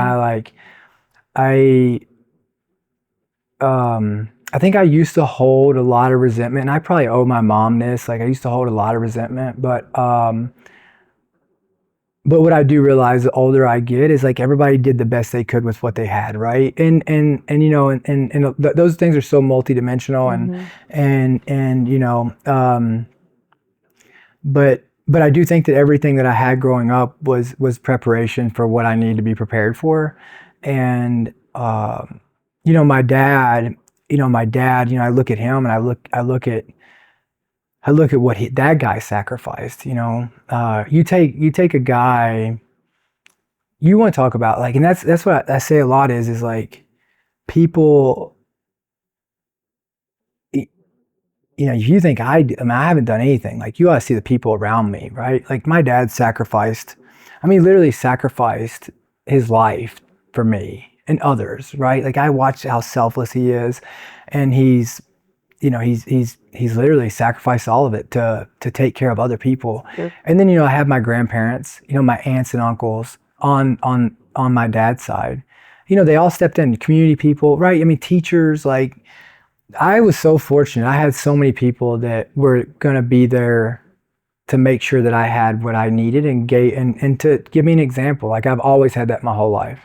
I think I used to hold a lot of resentment, and I probably owe my mom this. Like I used to hold a lot of resentment, but what I do realize the older I get is like everybody did the best they could with what they had, right? And those things are so multidimensional, but I do think that everything that I had growing up was preparation for what I need to be prepared for, and my dad, I look at him and I look at what that guy sacrificed. You take a guy. You want to talk about like, and that's what I say a lot is like people. If you think I haven't done anything. Like you ought to see the people around me, right? Like my dad sacrificed. Literally sacrificed his life for me and others, right? Like I watched how selfless he is, and he's literally sacrificed all of it to take care of other people. Sure. And then I have my grandparents, my aunts and uncles on my dad's side. They all stepped in, community people, right? Teachers. Like I was so fortunate. I had so many people that were going to be there to make sure that I had what I needed and to give me an example. Like I've always had that my whole life.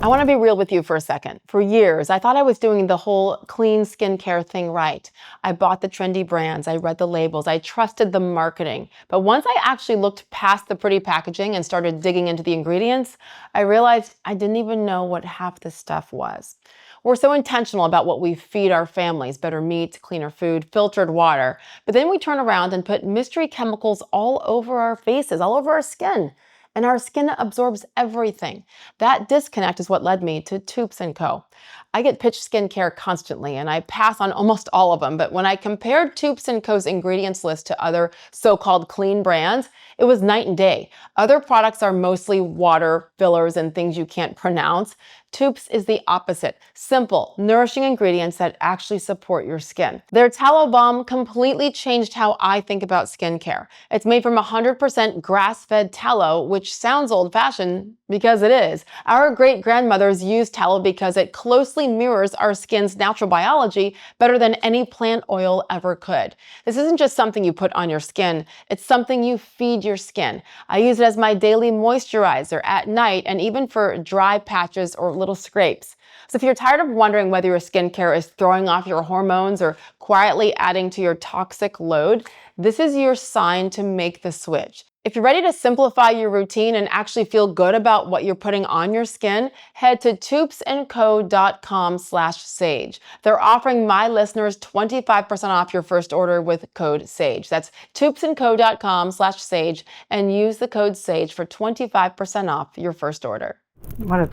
I want to be real with you for a second. For years, I thought I was doing the whole clean skincare thing right. I bought the trendy brands, I read the labels, I trusted the marketing. But once I actually looked past the pretty packaging and started digging into the ingredients, I realized I didn't even know what half the stuff was. We're so intentional about what we feed our families, better meat, cleaner food, filtered water, but then we turn around and put mystery chemicals all over our faces, all over our skin. And our skin absorbs everything. That disconnect is what led me to Toups & Co. I get pitched skincare constantly, and I pass on almost all of them, but when I compared Toups & Co.'s ingredients list to other so-called clean brands, it was night and day. Other products are mostly water, fillers, and things you can't pronounce. Toups is the opposite. Simple, nourishing ingredients that actually support your skin. Their tallow balm completely changed how I think about skincare. It's made from 100% grass-fed tallow, which sounds old-fashioned because it is. Our great-grandmothers used tallow because it closely mirrors our skin's natural biology better than any plant oil ever could. This isn't just something you put on your skin, it's something you feed your skin. I use it as my daily moisturizer at night and even for dry patches or little scrapes. So if you're tired of wondering whether your skincare is throwing off your hormones or quietly adding to your toxic load, this is your sign to make the switch. If you're ready to simplify your routine and actually feel good about what you're putting on your skin, head to toupsandco.com/sage. They're offering my listeners 25% off your first order with code SAGE. That's toupsandco.com/sage and use the code SAGE for 25% off your first order. What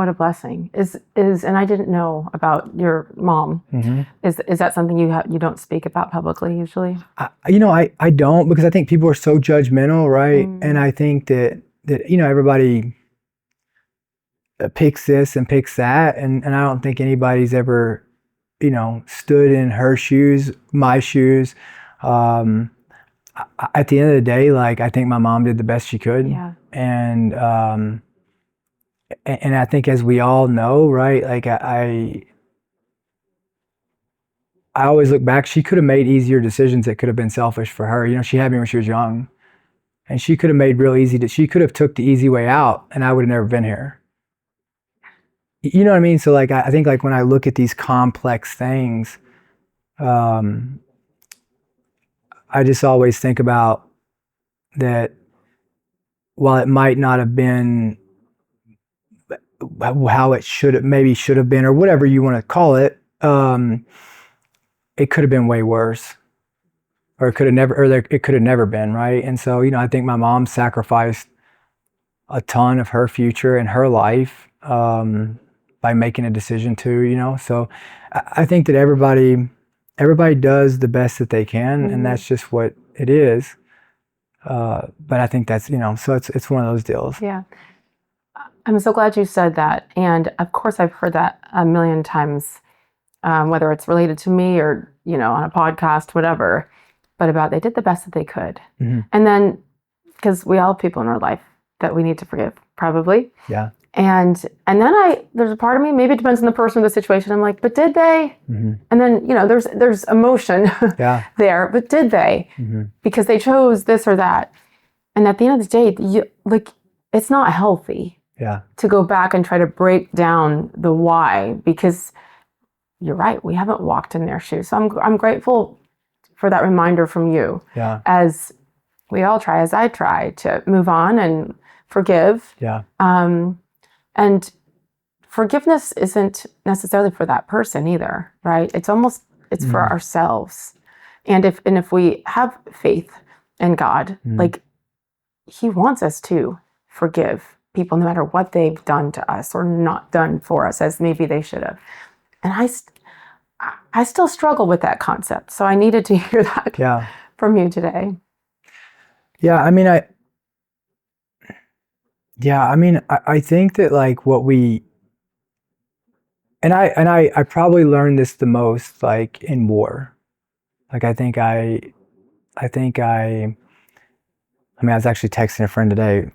a blessing. And I didn't know about your mom. Mm-hmm. Is that something you don't speak about publicly usually? I don't, because I think people are so judgmental, right? And I think that everybody picks this and picks that, and I don't think anybody's ever stood in her shoes, my shoes. At the end of the day, like I think my mom did the best she could. Yeah. And I think, as we all know, right, like I always look back, she could have made easier decisions that could have been selfish for her. She had me when she was young, and she could have made she could have took the easy way out, and I would have never been here. You know what I mean? So like, I think like when I look at these complex things, I just always think about that while it might not have been how it should have been, or whatever you want to call it. It could have been way worse, or it could have never been, right? And so, I think my mom sacrificed a ton of her future and her life by making a decision to, so I think that everybody does the best that they can, and that's just what it is. But I think that's, so it's one of those deals. Yeah. I'm so glad you said that. And of course, I've heard that a million times, whether it's related to me or, on a podcast, whatever, but about they did the best that they could. Mm-hmm. And then, because we all have people in our life that we need to forgive, probably. Yeah. And then there's a part of me, maybe it depends on the person or the situation. I'm like, but did they? Mm-hmm. And then, there's emotion there, but did they? Mm-hmm. Because they chose this or that. And at the end of the day, it's not healthy to go back and try to break down the why, because you're right, we haven't walked in their shoes. So I'm grateful for that reminder from you. Yeah. As we all try, as I try to move on and forgive. Yeah. And forgiveness isn't necessarily for that person either, right? It's for ourselves. And if we have faith in God, He wants us to forgive people no matter what they've done to us or not done for us as maybe they should have. And I still struggle with that concept. So I needed to hear that from you today. Yeah. I think that what we, and I probably learned this the most in war. I was actually texting a friend today,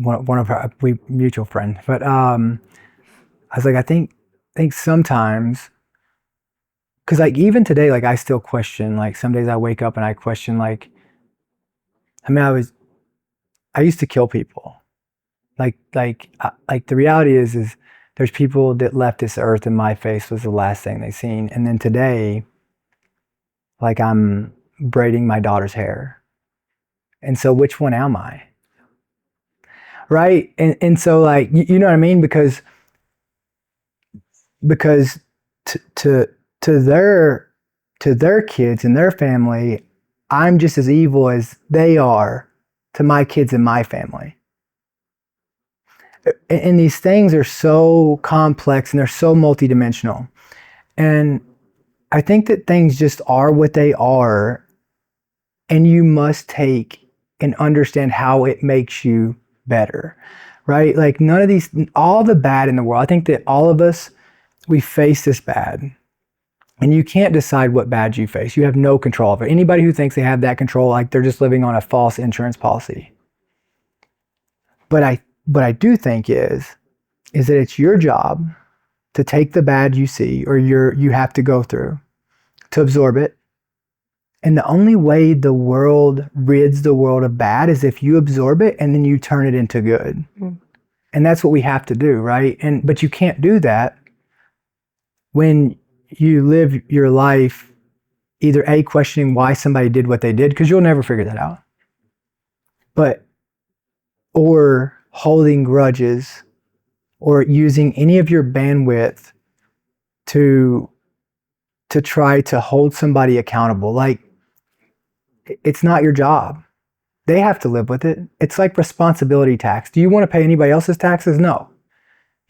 one of our mutual friend, but I was like, I think sometimes, because even today, I still question, some days I wake up and I question, I used to kill people. The reality is there's people that left this earth and my face was the last thing they seen. And then today, I'm braiding my daughter's hair. And so which one am I? Right? And so you know what I mean? Because to their kids and their family, I'm just as evil as they are to my kids and my family. And these things are so complex and they're so multidimensional. And I think that things just are what they are, and you must take and understand how it makes you better, right? None of these, all the bad in the world, I think that all of us, we face this bad. And you can't decide what bad you face. You have no control of it. Anybody who thinks they have that control, they're just living on a false insurance policy. But I do think is that it's your job to take the bad you see or you have to go through, to absorb it. And the only way the world rids the world of bad is if you absorb it and then you turn it into good. Mm. And that's what we have to do, right? But you can't do that when you live your life either questioning why somebody did what they did, because you'll never figure that out, or holding grudges, or using any of your bandwidth to try to hold somebody accountable. It's not your job. They have to live with it. It's like responsibility tax. Do you want to pay anybody else's taxes? No.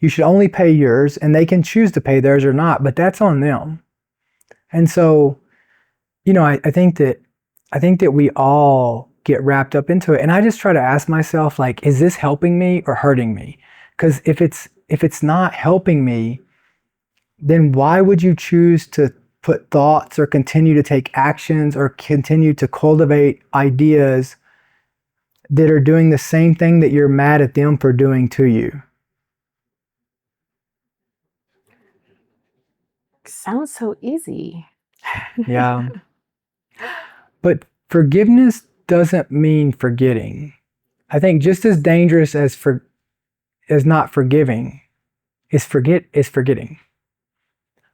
You should only pay yours, and they can choose to pay theirs or not, but that's on them. And so, I think that we all get wrapped up into it. And I just try to ask myself, is this helping me or hurting me? Because if it's not helping me, then why would you choose to put thoughts or continue to take actions or continue to cultivate ideas that are doing the same thing that you're mad at them for doing to you? Sounds so easy. Yeah. But forgiveness doesn't mean forgetting. I think just as dangerous as not forgiving is forgetting.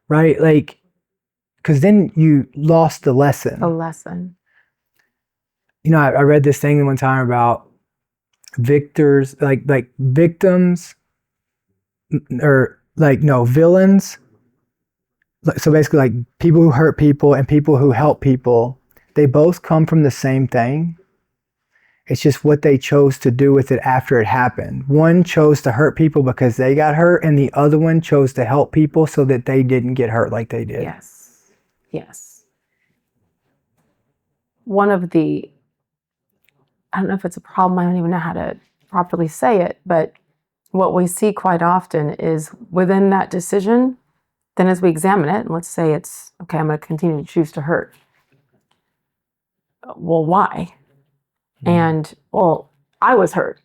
Right? Because then you lost the lesson. The lesson. I read this thing one time about victors, victims or like, no, villains. So basically, like people who hurt people and people who help people, they both come from the same thing. It's just what they chose to do with it after it happened. One chose to hurt people because they got hurt, and the other one chose to help people so that they didn't get hurt like they did. Yes. Yes. One of the, I don't know if it's a problem, I don't even know how to properly say it, but what we see quite often is within that decision, then as we examine it, and let's say it's, okay, I'm going to continue to choose to hurt. Well, why? And, well, I was hurt.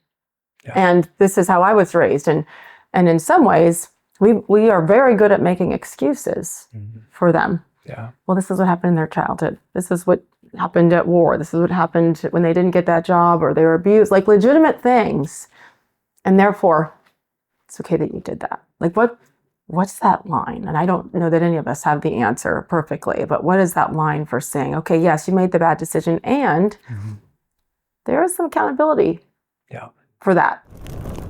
Yeah. And this is how I was raised. And in some ways, we are very good at making excuses for them. Yeah. Well, this is what happened in their childhood. This is what happened at war. This is what happened when they didn't get that job or they were abused, like legitimate things. And therefore, it's okay that you did that. Like what's that line? And I don't know that any of us have the answer perfectly, but what is that line for saying, okay, yes, you made the bad decision and there is some accountability for that.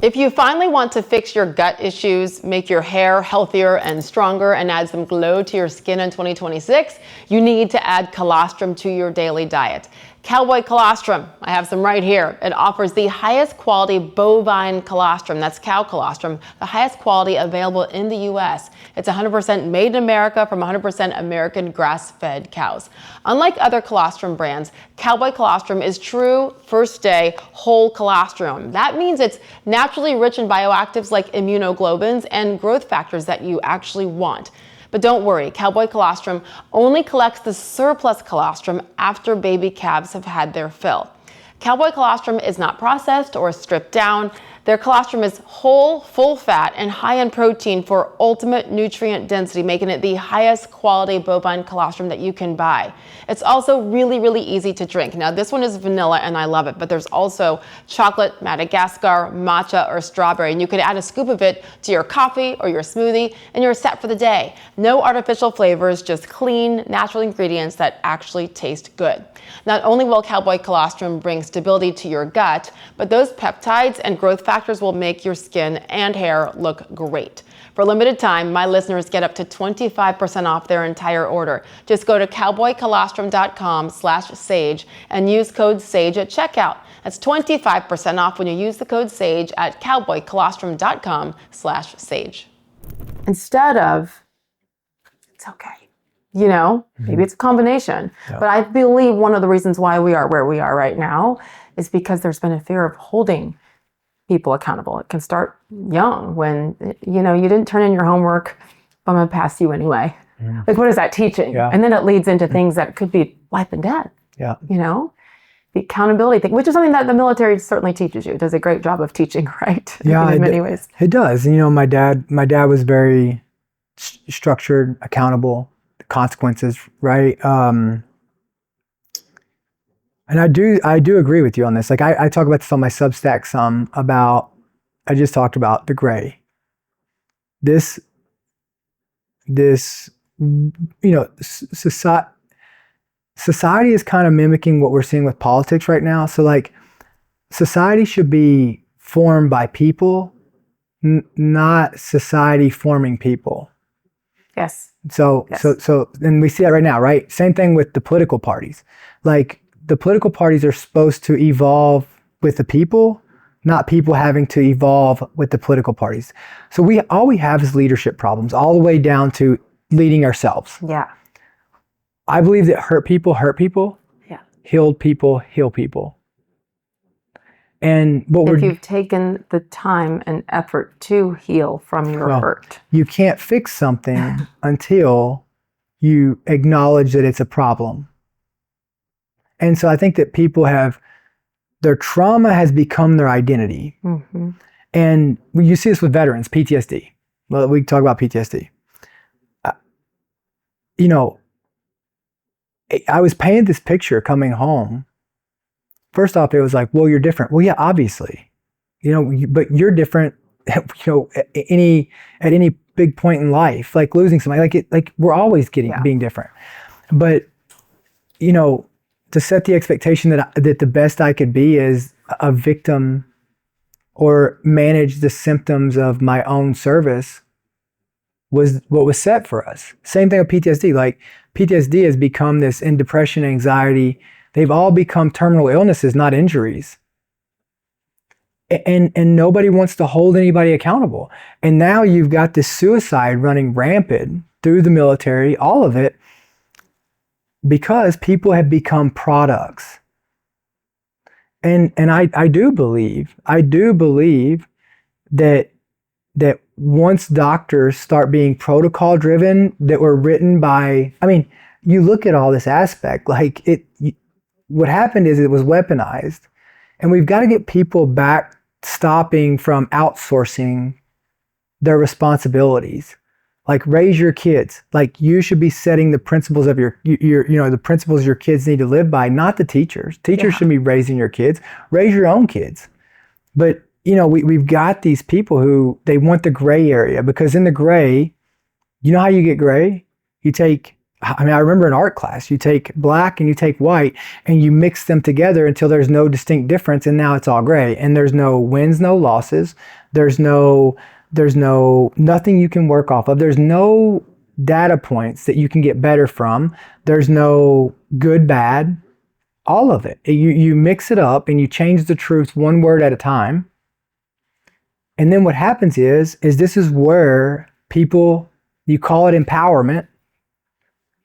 If you finally want to fix your gut issues, make your hair healthier and stronger, and add some glow to your skin in 2026, you need to add colostrum to your daily diet. Cowboy colostrum, I have some right here. It offers the highest quality bovine colostrum, that's cow colostrum, the highest quality available in the US. It's 100% made in America from 100% American grass-fed cows. Unlike other colostrum brands, Cowboy colostrum is true first day whole colostrum. That means it's naturally rich in bioactives like immunoglobulins and growth factors that you actually want. But don't worry, Cowboy colostrum only collects the surplus colostrum after baby calves have had their fill. Cowboy colostrum is not processed or stripped down. Their colostrum is whole, full fat, and high in protein for ultimate nutrient density, making it the highest quality bovine colostrum that you can buy. It's also really, really easy to drink. Now, this one is vanilla, and I love it, but there's also chocolate, Madagascar, matcha, or strawberry, and you could add a scoop of it to your coffee or your smoothie, and you're set for the day. No artificial flavors, just clean, natural ingredients that actually taste good. Not only will Cowboy colostrum bring stability to your gut, but those peptides and growth factors will make your skin and hair look great. For a limited time, my listeners get up to 25% off their entire order. Just go to cowboycolostrum.com/sage and use code SAGE at checkout. That's 25% off when you use the code SAGE at cowboycolostrum.com/sage. Instead of, it's okay. You know, maybe it's a combination. But I believe one of the reasons why we are where we are right now is because there's been a fear of holding people accountable. It can start young when, you know, you didn't turn in your homework, I'm going to pass you anyway. Like, what is that teaching? And then it leads into things that could be life and death. You know, the accountability thing, which is something that the military certainly teaches you. It does a great job of teaching, right? In many ways. It does. You know, my dad was very structured, accountable, consequences, right? And I do agree with you on this. Like I talk about this on my Substack some about, I just talked about the gray. This, you know, society is kind of mimicking what we're seeing with politics right now. So like society should be formed by people, not society forming people. Yes. So and we see that right now, right? Same thing with the political parties. Like the political parties are supposed to evolve with the people, not people having to evolve with the political parties. So all we have is leadership problems, all the way down to leading ourselves. Yeah. I believe that hurt people hurt people. Yeah. Healed people heal people. And if you've taken the time and effort to heal from your hurt. You can't fix something until you acknowledge that it's a problem. And so I think that people their trauma has become their identity. And you see this with veterans, PTSD. Well, we can talk about PTSD. You know, I was painted this picture coming home. First off, it was like, well, you're different. Well, yeah, obviously, you know, but you're different, you know, at any big point in life, like losing somebody, like we're always being different. But, you know, to set the expectation that the best I could be is a victim or manage the symptoms of my own service was what was set for us. Same thing with PTSD. Like PTSD has become this, in depression, anxiety, they've all become terminal illnesses, not injuries. And nobody wants to hold anybody accountable. And now you've got this suicide running rampant through the military, all of it, because people have become products. And I do believe that once doctors start being protocol driven, that were written by, I mean, you look at all this aspect, like what happened is it was weaponized, and we've got to get people back, stopping from outsourcing their responsibilities. Like, raise your kids. Like, you should be setting the principles of your the principles your kids need to live by, not the teachers. Teachers should be raising your kids. Raise your own kids. But, we've got these people who, they want the gray area, because in the gray, you know how you get gray? I remember in art class, you take black and you take white and you mix them together until there's no distinct difference, and now it's all gray. And there's no wins, no losses. There's nothing you can work off of. There's no data points that you can get better from. There's no good, bad, all of it. You mix it up and you change the truth one word at a time. And then what happens is this is where people, you call it empowerment.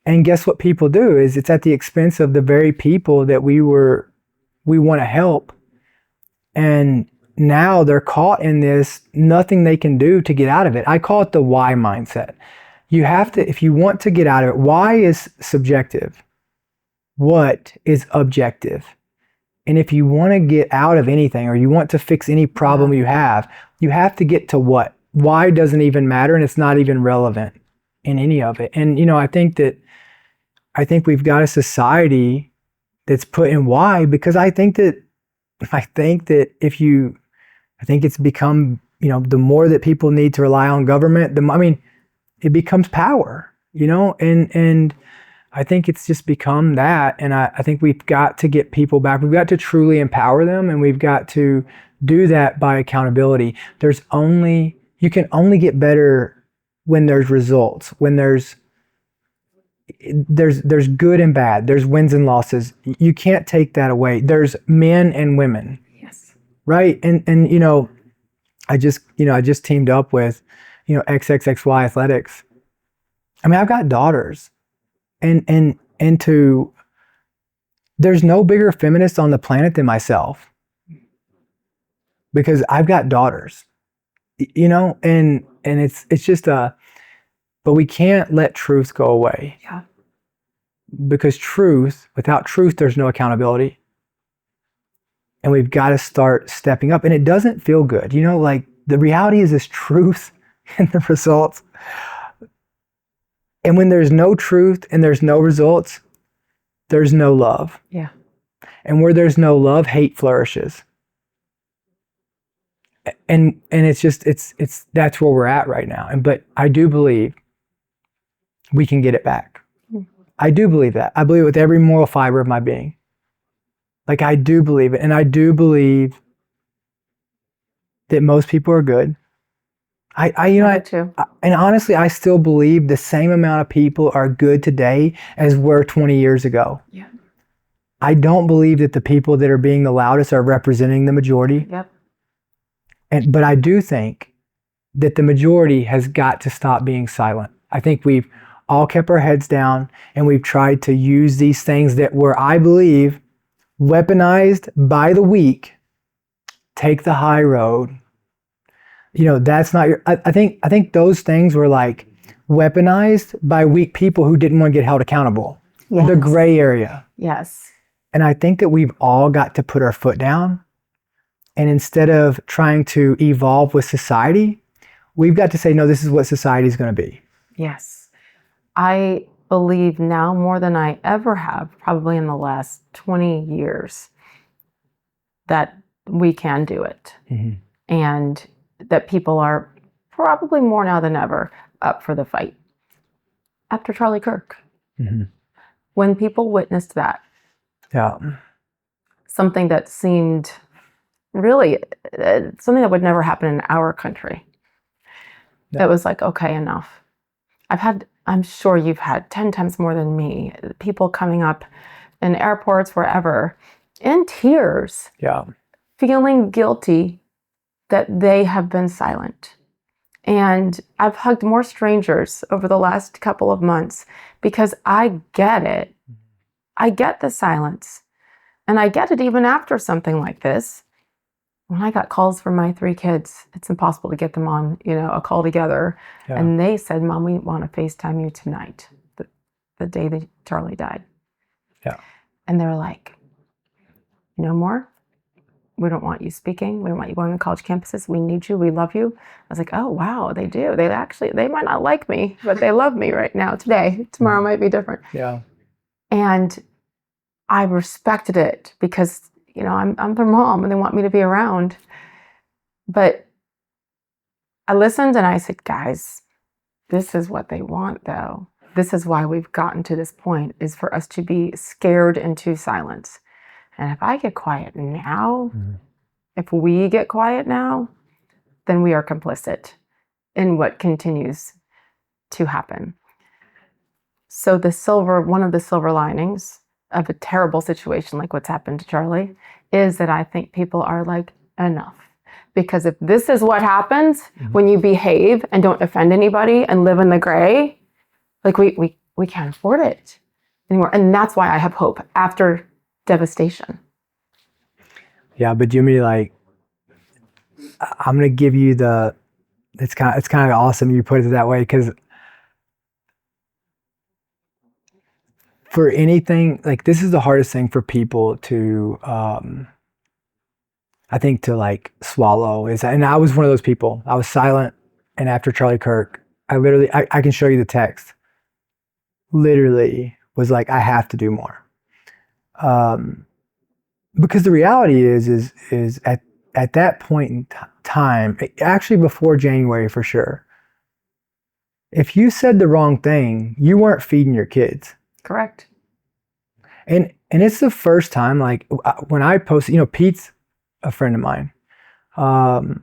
And guess what people do is it's at the expense of the very people that we want to help. And now they're caught in this, nothing they can do to get out of it. I call it the why mindset. You have to, if you want to get out of it, why is subjective. What is objective? And if you want to get out of anything, or you want to fix any problem you have to get to what. Why doesn't even matter, and it's not even relevant in any of it. And I think we've got a society that's put in why, because I think that it's become, the more that people need to rely on government, it becomes power, and I think it's just become that. And I think we've got to get people back. We've got to truly empower them, and we've got to do that by accountability. You can only get better when there's results, when there's good and bad, there's wins and losses. You can't take that away. There's men and women. Yes. Right. And I just teamed up with, XXXY Athletics. I've got daughters, and there's no bigger feminist on the planet than myself, because I've got daughters, and it's just but we can't let truth go away. Yeah. Because without truth, there's no accountability. And we've got to start stepping up. And it doesn't feel good. Like, the reality is this truth and the results. And when there's no truth and there's no results, there's no love. Yeah. And where there's no love, hate flourishes. And it's that's where we're at right now. But I do believe we can get it back. I do believe that. I believe it with every moral fiber of my being. Like, I do believe it. And I do believe that most people are good. I too. And honestly, I still believe the same amount of people are good today as were 20 years ago. Yeah. I don't believe that the people that are being the loudest are representing the majority. Yep. But I do think that the majority has got to stop being silent. I think we've all kept our heads down, and we've tried to use these things that were, I believe, weaponized by the weak. Take the high road. That's not your, I think those things were like weaponized by weak people who didn't want to get held accountable. Yes. The gray area. Yes. And I think that we've all got to put our foot down. And instead of trying to evolve with society, we've got to say, no, this is what society is going to be. Yes. I believe now more than I ever have, probably in the last 20 years, that we can do it. Mm-hmm. And that people are probably more now than ever up for the fight. After Charlie Kirk. Mm-hmm. When people witnessed that, yeah, something that seemed really something that would never happen in our country. Yeah. It was like, okay, enough. I'm sure you've had 10 times more than me, people coming up in airports, wherever, in tears, Yeah. feeling guilty that they have been silent. And I've hugged more strangers over the last couple of months because I get it. I get the silence. And I get it even after something like this. When I got calls from my 3 kids, it's impossible to get them on, a call together. Yeah. And they said, Mom, we want to FaceTime you tonight, the day that Charlie died. Yeah. And they were like, no more. We don't want you speaking. We don't want you going to college campuses. We need you. We love you. I was like, oh, wow, they do. They might not like me, but they love me right now, today. Tomorrow might be different. Yeah. And I respected it because, I'm their mom and they want me to be around. But I listened and I said, guys, this is what they want, though. This is why we've gotten to this point, is for us to be scared into silence. And if I get quiet now, if we get quiet now, then we are complicit in what continues to happen. So one of the silver linings of a terrible situation like what's happened to Charlie is that I think people are like, enough. Because if this is what happens when you behave and don't offend anybody and live in the gray, like we can't afford it anymore. And that's why I have hope after devastation. Yeah, but Jimmy, I'm gonna give you it's kind of awesome you put it that way, because for anything, this is the hardest thing for people to I think to swallow and I was one of those people. I was silent, and after Charlie Kirk, I can show you the text. Literally was like, I have to do more. Because the reality is at that point in time, actually before January for sure, if you said the wrong thing, you weren't feeding your kids. Correct. And it's the first time, when I posted, Pete's a friend of mine. And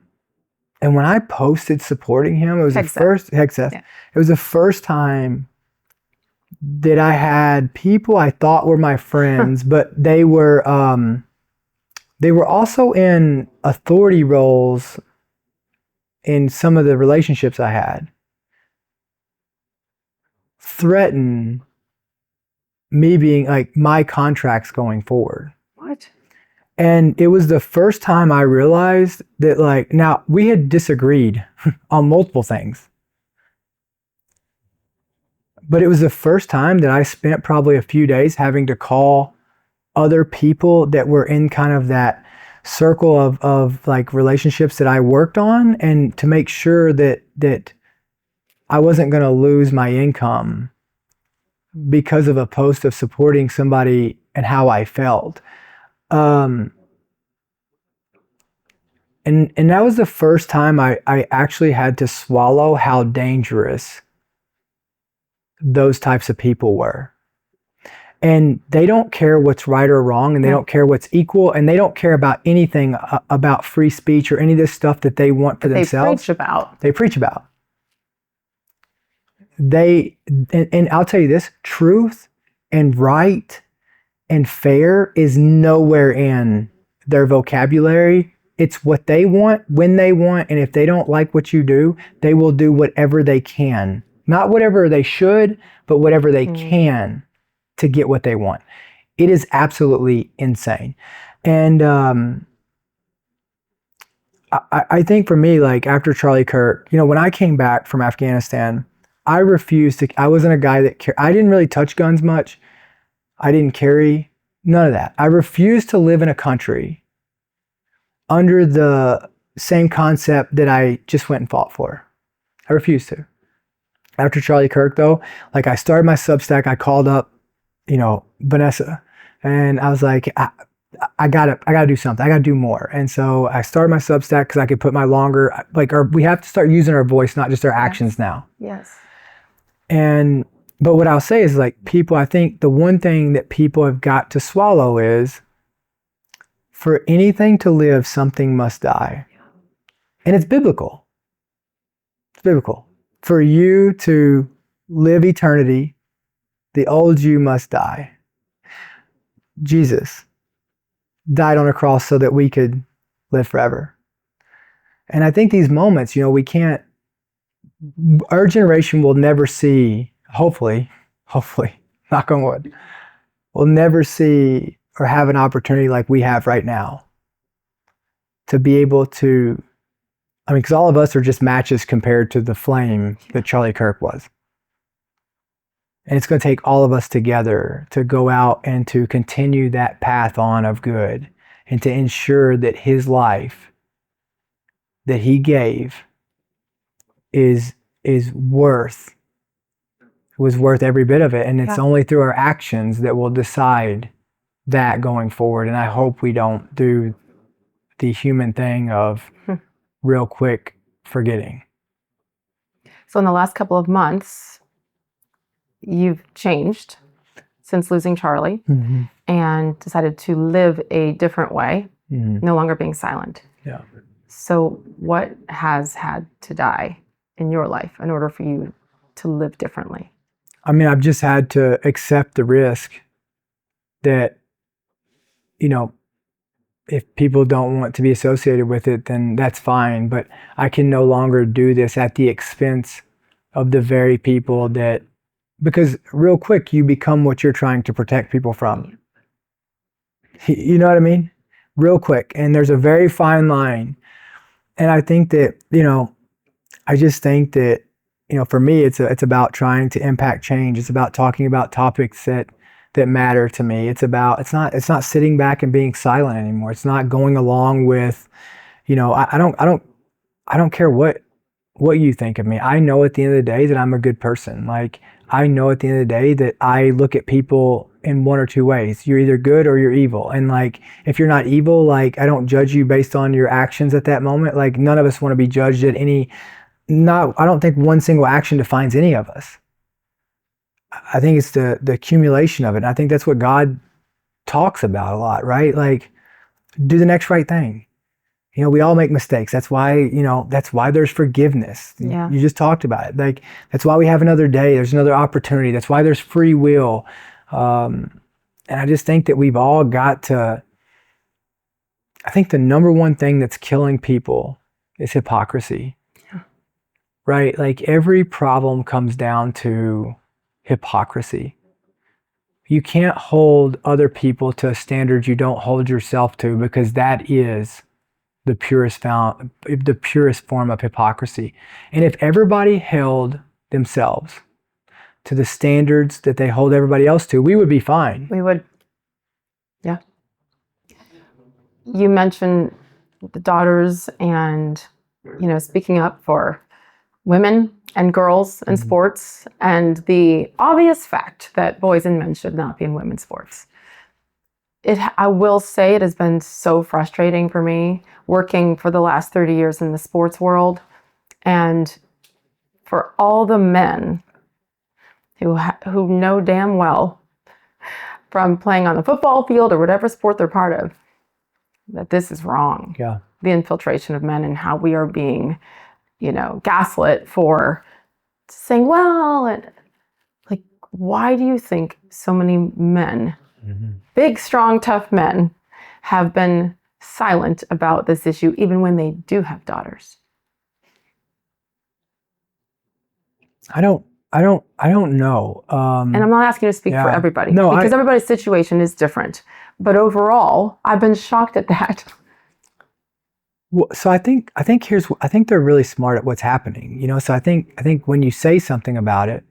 when I posted supporting him, it was Hexeth. Yeah. It was the first time that I had people I thought were my friends, but they were also in authority roles in some of the relationships I had, threaten me being my contracts going forward. What? And it was the first time I realized that now we had disagreed on multiple things. But it was the first time that I spent probably a few days having to call other people that were in kind of that circle of relationships that I worked on, and to make sure that I wasn't going to lose my income because of a post of supporting somebody and how I felt. And that was the first time I actually had to swallow how dangerous those types of people were. And they don't care what's right or wrong, and they don't care what's equal, and they don't care about anything about free speech or any of this stuff that they want for themselves. They preach about. And I'll tell you this, truth and right and fair is nowhere in their vocabulary. It's what they want, when they want, and if they don't like what you do, they will do whatever they can. Not whatever they should, but whatever they can to get what they want. It is absolutely insane. And I think for me, after Charlie Kirk, when I came back from Afghanistan, I wasn't a guy I didn't really touch guns much. I didn't carry, none of that. I refused to live in a country under the same concept that I just went and fought for. I refused to. After Charlie Kirk, though, I started my Substack. I called up, Vanessa, and I was like, I gotta do something. I gotta do more. And so I started my Substack because I could put my longer, we have to start using our voice, not just our actions now. Yes. But what I'll say is people, I think the one thing that people have got to swallow is For anything to live, something must die. And it's biblical. It's biblical. For you to live eternity, the old you must die. Jesus died on a cross so that we could live forever. And I think these moments, our generation will never see, hopefully, knock on wood, will never see or have an opportunity like we have right now to be able to, because all of us are just matches compared to the flame that Charlie Kirk was. And it's going to take all of us together to go out and to continue that path on of good and to ensure that his life that he gave was worth every bit of it. And it's only through our actions that we'll decide that going forward. And I hope we don't do the human thing of real quick forgetting. So in the last couple of months, you've changed since losing Charlie and decided to live a different way, no longer being silent. Yeah. So what has had to die in your life in order for you to live differently? I've just had to accept the risk that, if people don't want to be associated with it, then that's fine. But I can no longer do this at the expense of the very people that, because real quick, you become what you're trying to protect people from. You know what I mean? Real quick. And there's a very fine line. And I think that, I just think that, for me, it's about trying to impact change. It's about talking about topics that matter to me. It's not sitting back and being silent anymore. It's not going along with, I don't care what you think of me. I know at the end of the day that I'm a good person. Like, I know at the end of the day that I look at people in one or two ways. You're either good or you're evil. And like, if you're not evil, like, I don't judge you based on your actions at that moment. Like, none of us want to be judged at I don't think one single action defines any of us. I think it's the accumulation of it. And I think that's what God talks about a lot, right? Like, do the next right thing. We all make mistakes. That's why there's forgiveness. Yeah. You just talked about it. Like, that's why we have another day. There's another opportunity. That's why there's free will. And I just think that we've all got to, I think the number one thing that's killing people is hypocrisy. Yeah. Right? Like, every problem comes down to hypocrisy. You can't hold other people to a standard you don't hold yourself to, because that is the purest form of hypocrisy. And if everybody held themselves to the standards that they hold everybody else to, we would be fine. We would. Yeah. You mentioned the daughters and, speaking up for women and girls in sports, and the obvious fact that boys and men should not be in women's sports. I will say it has been so frustrating for me working for the last 30 years in the sports world, and for all the men who know damn well from playing on the football field or whatever sport they're part of, that this is wrong. Yeah. The infiltration of men and how we are being, gaslit for saying, well, and like, why do you think so many men, big, strong, tough men, have been silent about this issue, even when they do have daughters? I don't know. And I'm not asking you to speak for everybody, No, because everybody's situation is different. But overall, I've been shocked at that. Well, so I think they're really smart at what's happening. So I think when you say something about it,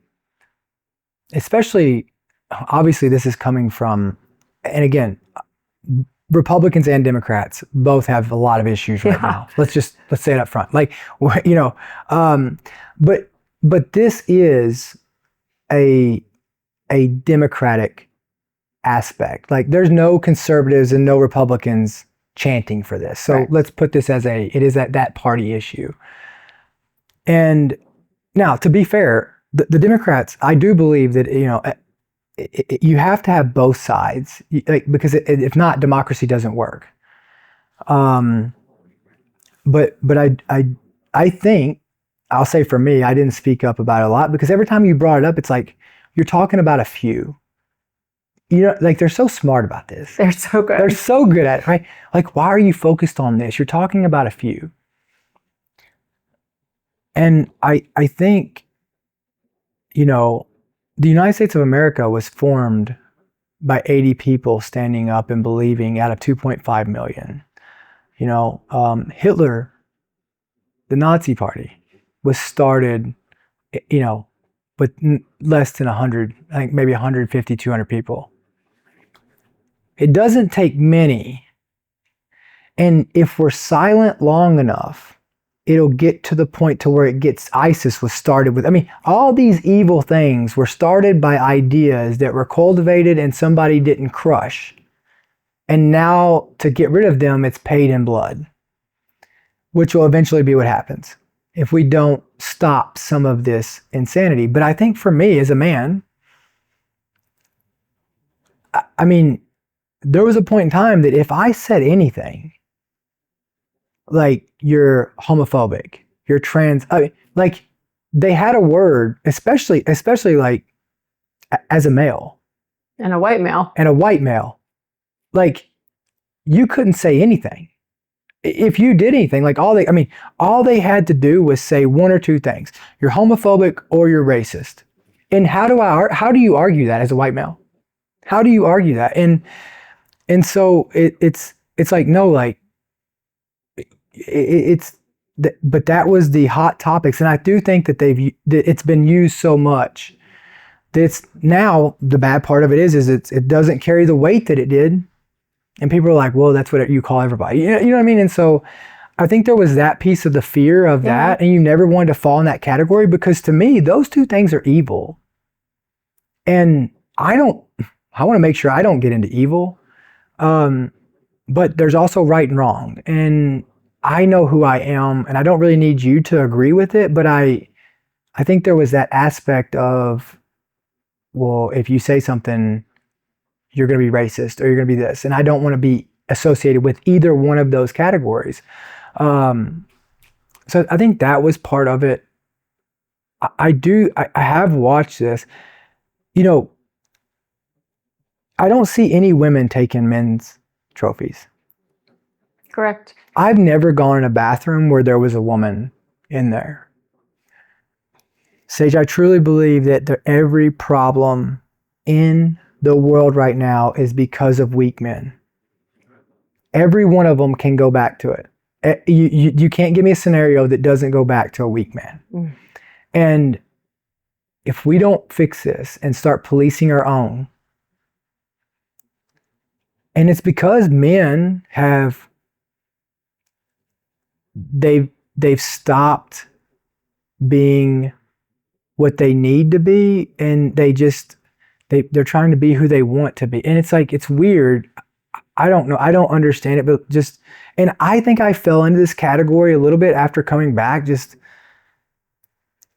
especially, obviously this is coming from, and again, Republicans and Democrats both have a lot of issues right now. Let's say it up front. Like, but this is a Democratic aspect. Like, there's no conservatives and no Republicans chanting for this. So let's put this as it is that party issue. And now, to be fair, the Democrats, I do believe that, you have to have both sides, because if not, democracy doesn't work. But I think, I'll say for me, I didn't speak up about it a lot because every time you brought it up, it's like you're talking about a few. You know, like they're so smart about this. They're so good. They're so good at it, right? Like, why are you focused on this? You're talking about a few. And I think, you know, the United States of America was formed by 80 people standing up and believing out of 2.5 million. You know, Hitler, the Nazi Party, was started, you know, with less than 100, I think maybe 150, 200 people. It doesn't take many. And if we're silent long enough, it'll get to the point to where it gets, ISIS was started with, I mean, all these evil things were started by ideas that were cultivated and somebody didn't crush. And now to get rid of them, it's paid in blood, which will eventually be what happens if we don't stop some of this insanity. But I think for me as a man, I mean, there was a point in time that if I said anything, like you're homophobic, you're trans, I mean, like they had a word, especially like as a male. And a white male. And a white male. Like you couldn't say anything. If you did anything, like all they had to do was say one or two things. You're homophobic or you're racist. And how do you argue that as a white male? How do you argue that? And so it's like, no, like but that was the hot topics. And I do think that it's been used so much that it's now, the bad part of it is it doesn't carry the weight that it did. And people are like, well, that's what you call everybody. You know what I mean? And so I think there was that piece of the fear of that. And you never wanted to fall in that category because to me, those two things are evil. And I want to make sure I don't get into evil. But there's also right and wrong. And I know who I am and I don't really need you to agree with it. But I think there was that aspect of, well, if you say something, you're going to be racist or you're going to be this. And I don't want to be associated with either one of those categories. So I think that was part of it. I have watched this. You know, I don't see any women taking men's trophies. Correct. I've never gone in a bathroom where there was a woman in there. Sage, I truly believe that every problem in the world right now is because of weak men. Every one of them can go back to it. You can't give me a scenario that doesn't go back to a weak man. Mm. And if we don't fix this and start policing our own, and it's because men they've stopped being what they need to be, and they're trying to be who they want to be. And it's like, it's weird. I don't know. I don't understand it, but and I think I fell into this category a little bit after coming back, just,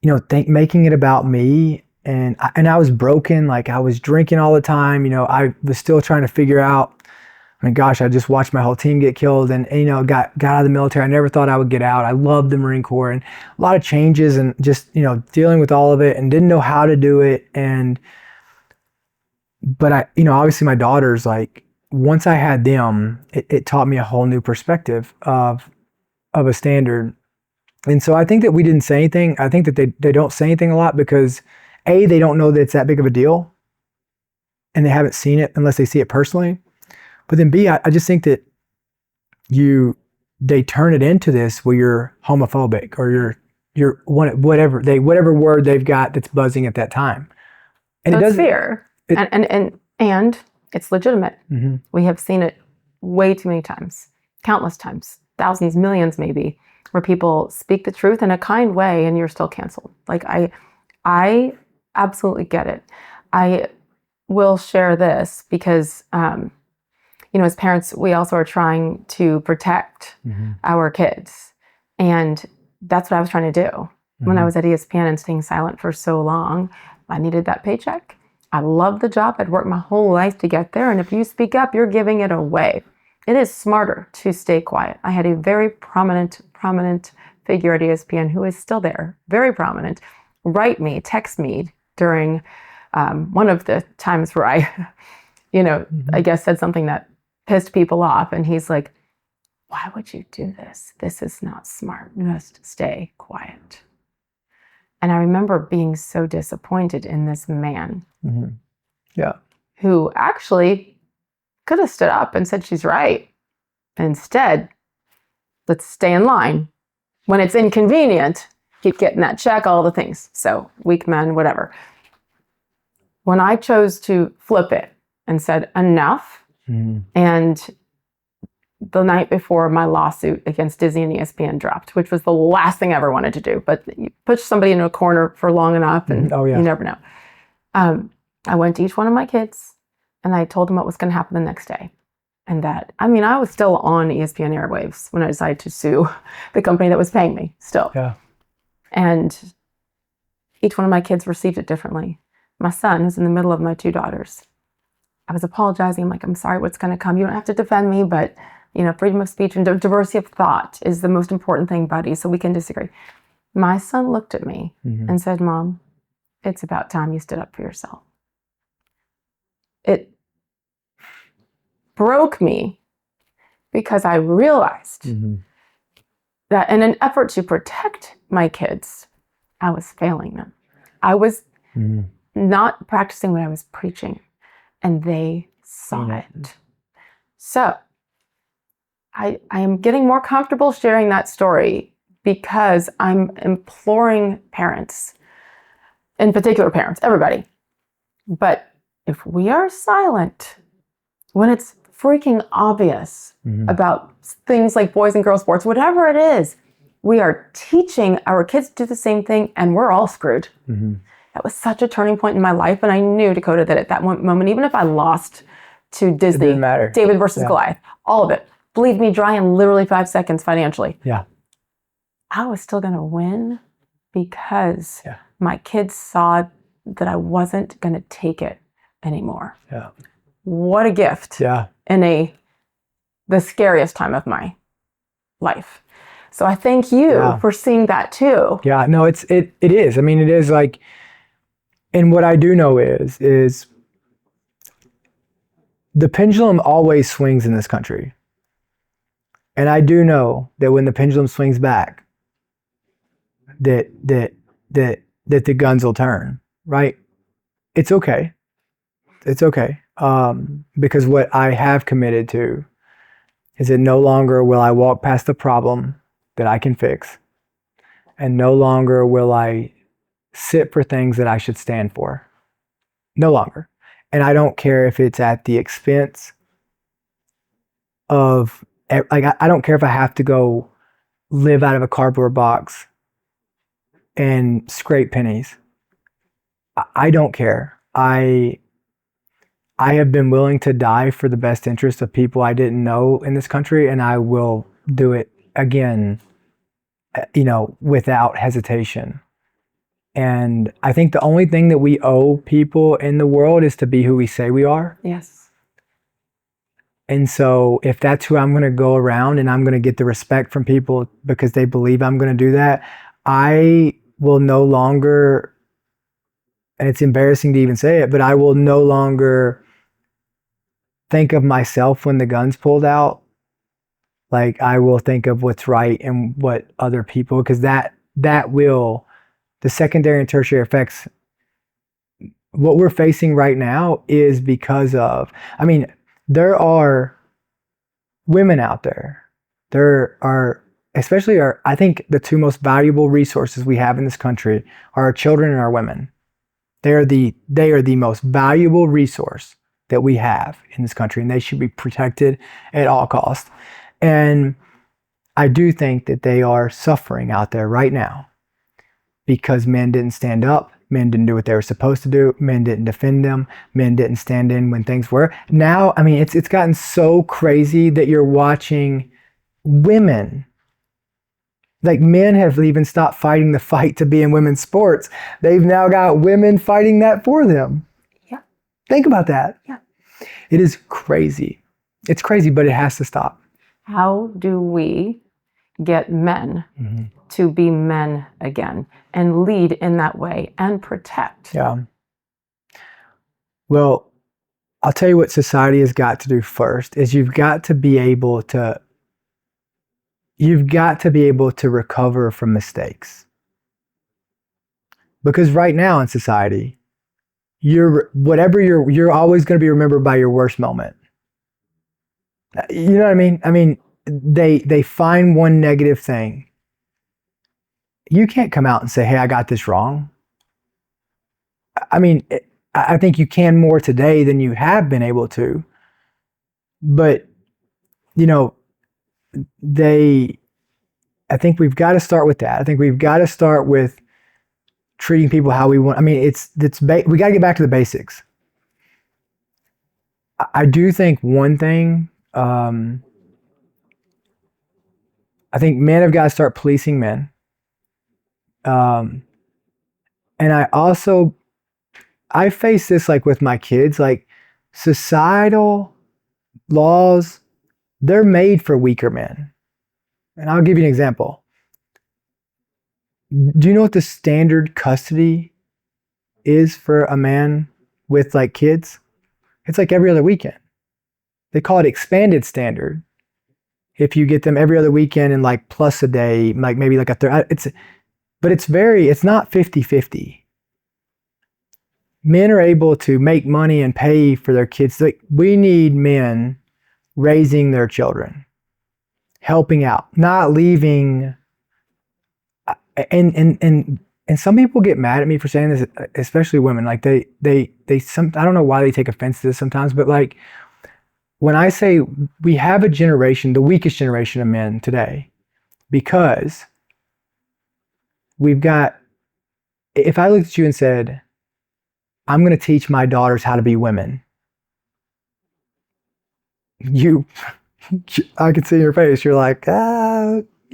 you know, making it about me. And I was broken. Like I was drinking all the time. You know, I was still trying to figure out, I mean, gosh, I just watched my whole team get killed and you know, got out of the military. I never thought I would get out. I loved the Marine Corps and a lot of changes and just, you know, dealing with all of it and didn't know how to do it. But you know, obviously my daughters, like once I had them, it taught me a whole new perspective of a standard. And so I think that we didn't say anything. I think that they don't say anything a lot because A, they don't know that it's that big of a deal and they haven't seen it unless they see it personally. But then B, I just think that they turn it into this where you're homophobic or you're whatever word they've got that's buzzing at that time. And so it's fear. And it's legitimate. Mm-hmm. We have seen it way too many times, countless times, thousands, millions maybe, where people speak the truth in a kind way and you're still canceled. Like I absolutely get it. I will share this because, you know, as parents, we also are trying to protect our kids. And that's what I was trying to do. When I was at ESPN and staying silent for so long, I needed that paycheck. I loved the job. I'd worked my whole life to get there. And if you speak up, you're giving it away. it is smarter to stay quiet. I had a very prominent figure at ESPN who is still there, very prominent, text me during one of the times where I, I guess said something that pissed people off. And he's like, why would you do this? This is not smart. Just stay quiet. And I remember being so disappointed in this man. Yeah. Who actually could have stood up and said she's right. Instead, let's stay in line. When it's inconvenient, keep getting that check, all the things. So weak men, whatever. When I chose to flip it and said enough, and the night before my lawsuit against Disney and ESPN dropped, which was the last thing I ever wanted to do, but you push somebody into a corner for long enough and you never know. I went to each one of my kids and I told them what was going to happen the next day. And that, I was still on ESPN airwaves when I decided to sue the company that was paying me still. Yeah. And each one of my kids received it differently. My son, who's in the middle of my two daughters, I was apologizing. I'm like, I'm sorry what's going to come. You don't have to defend me, but freedom of speech and diversity of thought is the most important thing, buddy. So we can disagree. My son looked at me and said, Mom, it's about time you stood up for yourself. It broke me because I realized that in an effort to protect my kids, I was failing them. I was not practicing what I was preaching, and they saw it. So I am getting more comfortable sharing that story because I'm imploring parents, in particular parents, everybody. But if we are silent when it's freaking obvious about things like boys and girls sports, whatever it is, we are teaching our kids to do the same thing, and we're all screwed. That was such a turning point in my life, and I knew, Dakota, that at that moment, even if I lost to Disney, David versus Goliath, all of it, bleed me dry in literally 5 seconds financially. Yeah. I was still going to win because my kids saw that I wasn't going to take it anymore. Yeah. What a gift. Yeah. In the scariest time of my life. So I thank you for seeing that too. Yeah, no, it is. It is like, and what I do know is the pendulum always swings in this country. And I do know that when the pendulum swings back, that the guns will turn, right? It's okay. It's okay. Because what I have committed to is that no longer will I walk past the problem that I can fix, and no longer will I sit for things that I should stand for. No longer. And I don't care if it's at the expense of, I don't care if I have to go live out of a cardboard box and scrape pennies. I don't care. I have been willing to die for the best interest of people I didn't know in this country, and I will do it again, without hesitation. And I think the only thing that we owe people in the world is to be who we say we are. Yes. And so if that's who I'm going to go around and I'm going to get the respect from people because they believe I'm going to do that, I will no longer, and it's embarrassing to even say it, but I will no longer think of myself when the gun's pulled out. Like, I will think of what's right and what other people, because that will, the secondary and tertiary effects, what we're facing right now is because of, there are women out there. There are, especially I think the two most valuable resources we have in this country are our children and our women. They are the most valuable resource that we have in this country, and they should be protected at all costs. And I do think that they are suffering out there right now because men didn't stand up, men didn't do what they were supposed to do, men didn't defend them, men didn't stand in when things were. Now, it's gotten so crazy that you're watching women, like men have even stopped fighting the fight to be in women's sports. They've now got women fighting that for them. Yeah. Think about that. Yeah. It is crazy. It's crazy, but it has to stop. How do we get men to be men again and lead in that way and protect? Yeah. Well, I'll tell you what society has got to do first is you've got to be able to recover from mistakes. Because right now in society, you're always going to be remembered by your worst moment. You know what I mean? I mean, they find one negative thing. You can't come out and say, "Hey, I got this wrong." I mean, I think you can more today than you have been able to. But, you know, I think we've got to start with that. I think we've got to start with treating people how we want. I mean, we got to get back to the basics. I do think one thing, I think men have got to start policing men. And I face this like with my kids, like societal laws, they're made for weaker men. And I'll give you an example. Do you know what the standard custody is for a man with like kids? It's like every other weekend. They call it expanded standard. If you get them every other weekend and like plus a day, like maybe like a third, but it's not 50-50. Men are able to make money and pay for their kids. Like, we need men raising their children, helping out, not leaving. And some people get mad at me for saying this, especially women. Like I don't know why they take offense to this sometimes, but like when I say we have a generation, the weakest generation of men today, because if I looked at you and said, I'm going to teach my daughters how to be women, I can see in your face, you're like,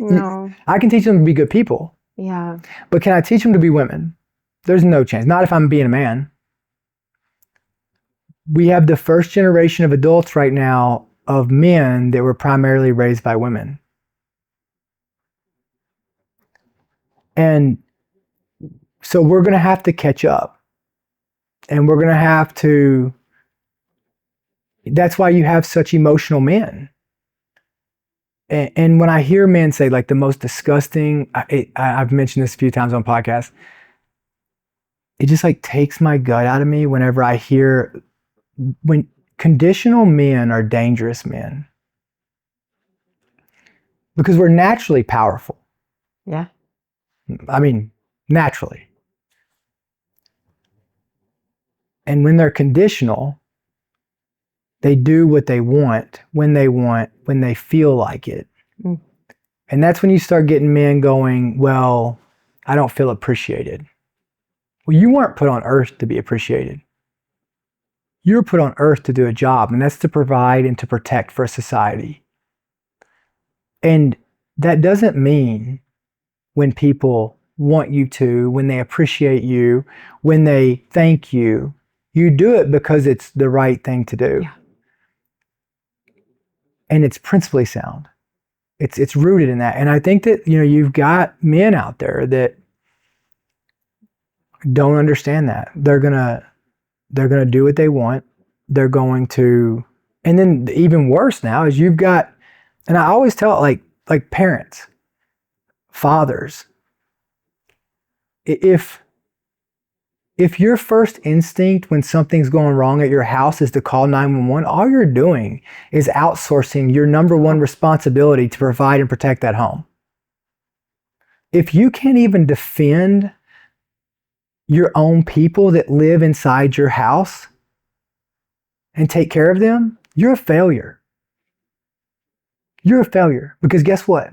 No. I can teach them to be good people. Yeah. But can I teach them to be women? There's no chance. Not if I'm being a man. We have the first generation of adults right now of men that were primarily raised by women. And so we're going to have to catch up. And we're going to have to, that's why you have such emotional men. And when I hear men say like the most disgusting, I've mentioned this a few times on podcasts, it just like takes my gut out of me whenever I hear when conditional men are dangerous men. Because we're naturally powerful. Yeah. I mean, naturally. And when they're conditional, they do what they want, when they feel like it. Mm. And that's when you start getting men going, well, I don't feel appreciated. Well, you weren't put on earth to be appreciated. You were put on earth to do a job, and that's to provide and to protect for society. And that doesn't mean when people want you to, when they appreciate you, when they thank you, you do it because it's the right thing to do. Yeah. And it's principally sound. It's rooted in that. And I think that, you've got men out there that don't understand that. They're gonna do what they want. They're going to, and then even worse now is you've got, and I always tell it like parents, fathers, if your first instinct when something's going wrong at your house is to call 911, all you're doing is outsourcing your number one responsibility to provide and protect that home. If you can't even defend your own people that live inside your house and take care of them, you're a failure. You're a failure because guess what?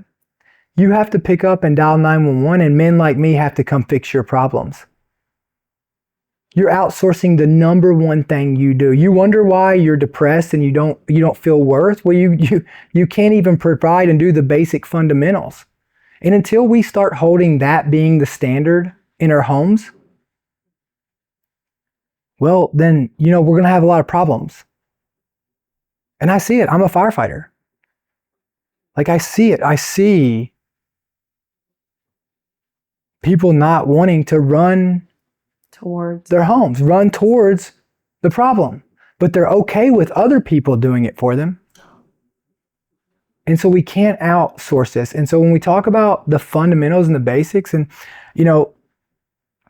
You have to pick up and dial 911 and men like me have to come fix your problems. You're outsourcing the number one thing you do. You wonder why you're depressed and you don't feel worth? Well, you can't even provide and do the basic fundamentals. And until we start holding that being the standard in our homes, well, then, we're going to have a lot of problems. And I see it. I'm a firefighter. Like, I see it. I see people not wanting to run Towards their homes, run towards the problem, but they're okay with other people doing it for them. And so we can't outsource this. And so when we talk about the fundamentals and the basics, and, you know,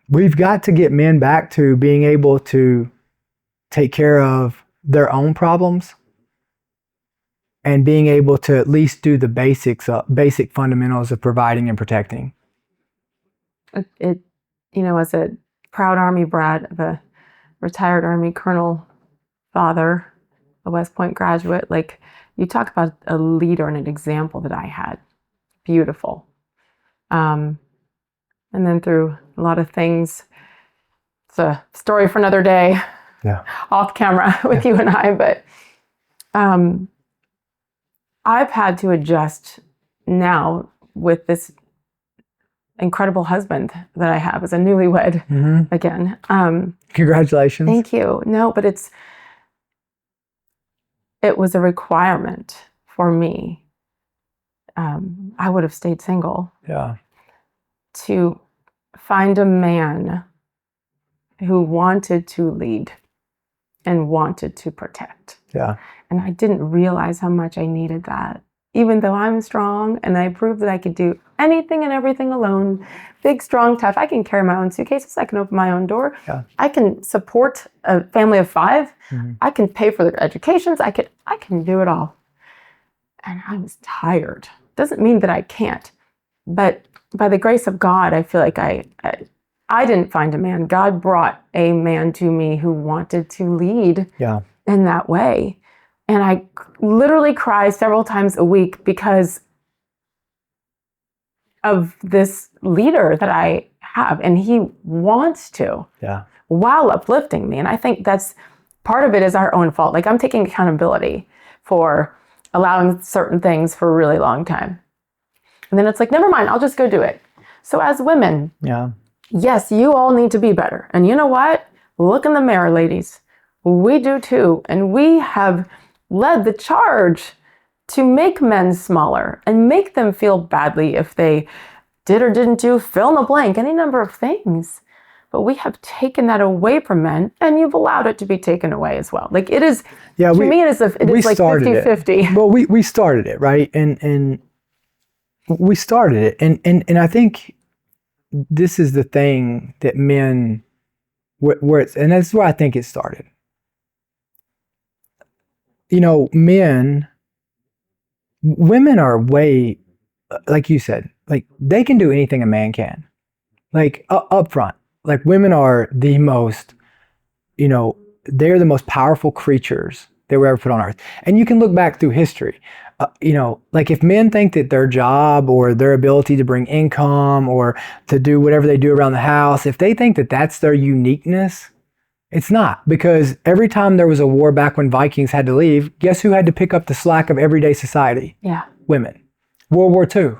we've got to get men back to being able to take care of their own problems and being able to at least do the basic fundamentals of providing and protecting. it, you know, as a proud Army brat of a retired Army colonel father, a West Point graduate, like, you talk about a leader and an example that I had. Beautiful. And then through a lot of things, it's a story for another day, off camera with you and I, but I've had to adjust now with this incredible husband that I have as a newlywed again. Congratulations. Thank you. No, but it was a requirement for me. I would have stayed single. Yeah. To find a man who wanted to lead and wanted to protect. Yeah. And I didn't realize how much I needed that. Even though I'm strong and I proved that I could do anything and everything alone, big, strong, tough. I can carry my own suitcases. I can open my own door. Yeah. I can support a family of 5. I can pay for their educations. I can do it all. And I was tired. Doesn't mean that I can't. But by the grace of God, I feel like I didn't find a man. God brought a man to me who wanted to lead in that way. And I literally cry several times a week because of this leader that I have. And he wants to, while uplifting me. And I think that's part of it is our own fault. Like, I'm taking accountability for allowing certain things for a really long time. And then it's like, never mind, I'll just go do it. So as women, yes, you all need to be better. And you know what? Look in the mirror, ladies. We do too. And we have led the charge to make men smaller and make them feel badly if they did or didn't do, fill in the blank, any number of things. But we have taken that away from men, and you've allowed it to be taken away as well. Like, it is, to me, it is like 50-50. Well, we started it, right? And we started it. And I think this is the thing that men, where it's, and that's where I think it started. You know, women are way, like you said, like, they can do anything a man can. Like, up front. Like, women are the most, you know, they're the most powerful creatures that were ever put on earth. And you can look back through history. You know, like, if men think that their job or their ability to bring income or to do whatever they do around the house, if they think that that's their uniqueness, it's not. Because every time there was a war back when Vikings had to leave, guess who had to pick up the slack of everyday society? Yeah. Women. World War II.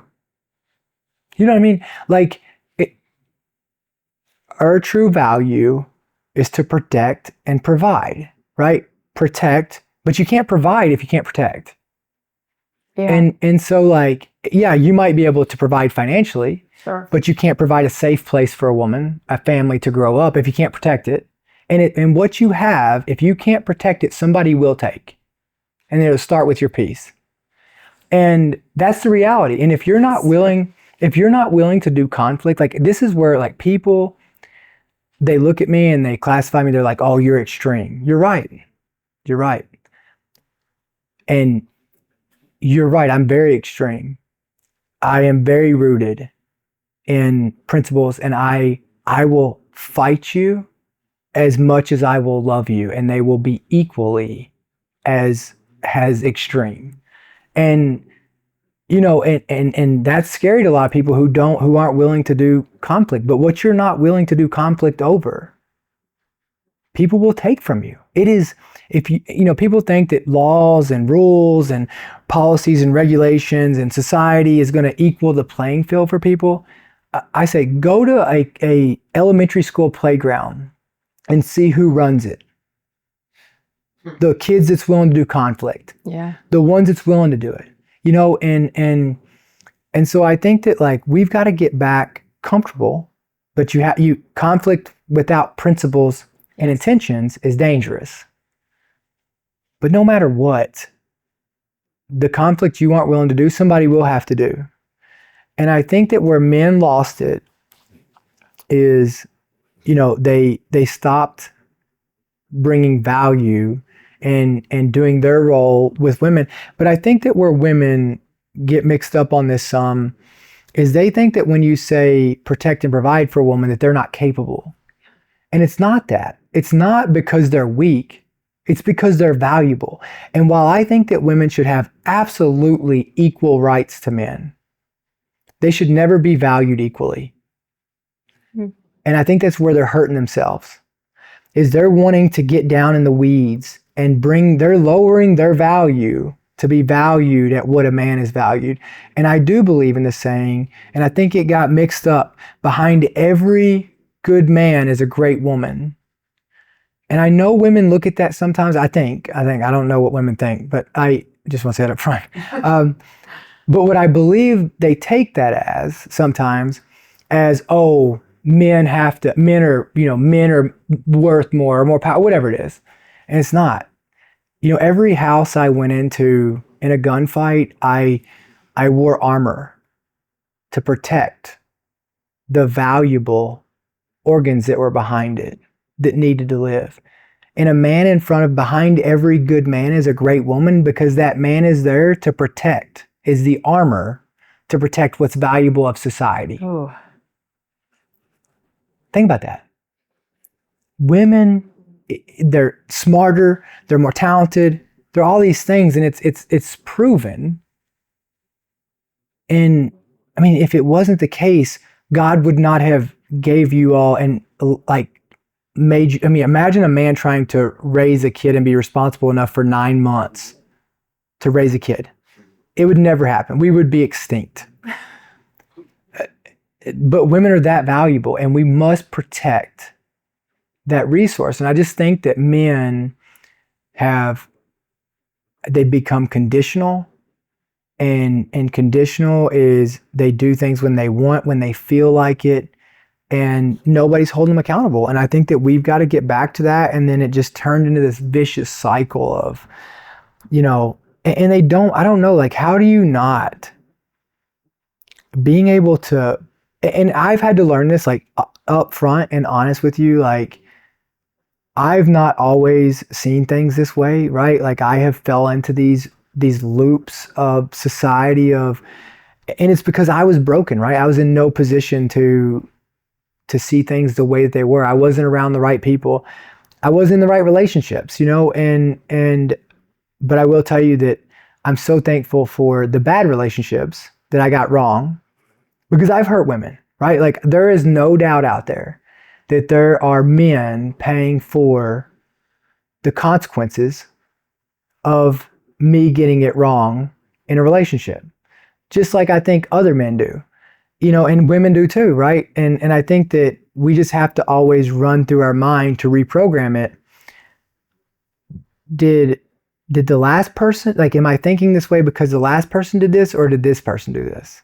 You know what I mean? Like, our true value is to protect and provide, right? Protect, but you can't provide if you can't protect. Yeah. And so, like, yeah, you might be able to provide financially, but you can't provide a safe place for a woman, a family to grow up if you can't protect it. And what you have, if you can't protect it, somebody will take. And it'll start with your peace. And that's the reality. And if you're not willing to do conflict, like, this is where, like, people, they look at me and they classify me, they're like, oh, you're extreme. You're right. You're right. And you're right, I'm very extreme. I am very rooted in principles, and I will fight you as much as I will love you, and they will be equally as extreme. And, you know, and that's scary to a lot of people who aren't willing to do conflict. But what you're not willing to do conflict over, people will take from you. It is, if you know, people think that laws and rules and policies and regulations and society is going to equal the playing field for people. I say, go to a elementary school playground and see who runs it. the kids that's willing to do conflict, Yeah. the ones that's willing to do it, you know, and so I think that like we've got to get back comfortable, but you conflict without principles and intentions is dangerous. But no matter what, the conflict you aren't willing to do, somebody will have to do. And I think that where men lost it is, you know, they stopped bringing value and doing their role with women. But I think that where women get mixed up on this some is they think that when you say protect and provide for a woman that they're not capable. And it's not that. It's not because they're weak. It's because they're valuable. And while I think that women should have absolutely equal rights to men, they should never be valued equally. And I think that's where they're hurting themselves, is they're wanting to get down in the weeds and they're lowering their value to be valued at what a man is valued. And I do believe in the saying, and I think it got mixed up, behind every good man is a great woman. And I know women look at that sometimes. I don't know what women think, but I just want to say it up front. But what I believe they take that as sometimes as, oh, men are worth more or more power, whatever it is. And it's not. You know, every house I went into in a gunfight, I wore armor to protect the valuable organs that were behind it that needed to live. And a man behind every good man is a great woman, because that man is there to protect, is the armor to protect what's valuable of society. Oh. Think about that. Women, they're smarter, they're more talented, they're all these things, and it's proven. And I mean, if it wasn't the case, God would not have gave you all and like made you. I mean, imagine a man trying to raise a kid and be responsible enough for 9 months to raise a kid. It would never happen. We would be extinct. But women are that valuable, and we must protect that resource. And I just think that men they become conditional, and conditional is they do things when they want, when they feel like it, and nobody's holding them accountable. And I think that we've got to get back to that. And then it just turned into this vicious cycle of, you know, and I don't know, like, how do you not being able to, and I've had to learn this, like, up front and honest with you, like, I've not always seen things this way, right? Like, I have fell into these loops of society and it's because I was broken, right? I was in no position to see things the way that they were. I wasn't around the right people. I wasn't in the right relationships, you know, but I will tell you that I'm so thankful for the bad relationships that I got wrong, because I've hurt women, right? Like, there is no doubt out there that there are men paying for the consequences of me getting it wrong in a relationship, just like I think other men do, you know, and women do too, right? And I think that we just have to always run through our mind to reprogram it. Did the last person, like, am I thinking this way because the last person did this, or did this person do this?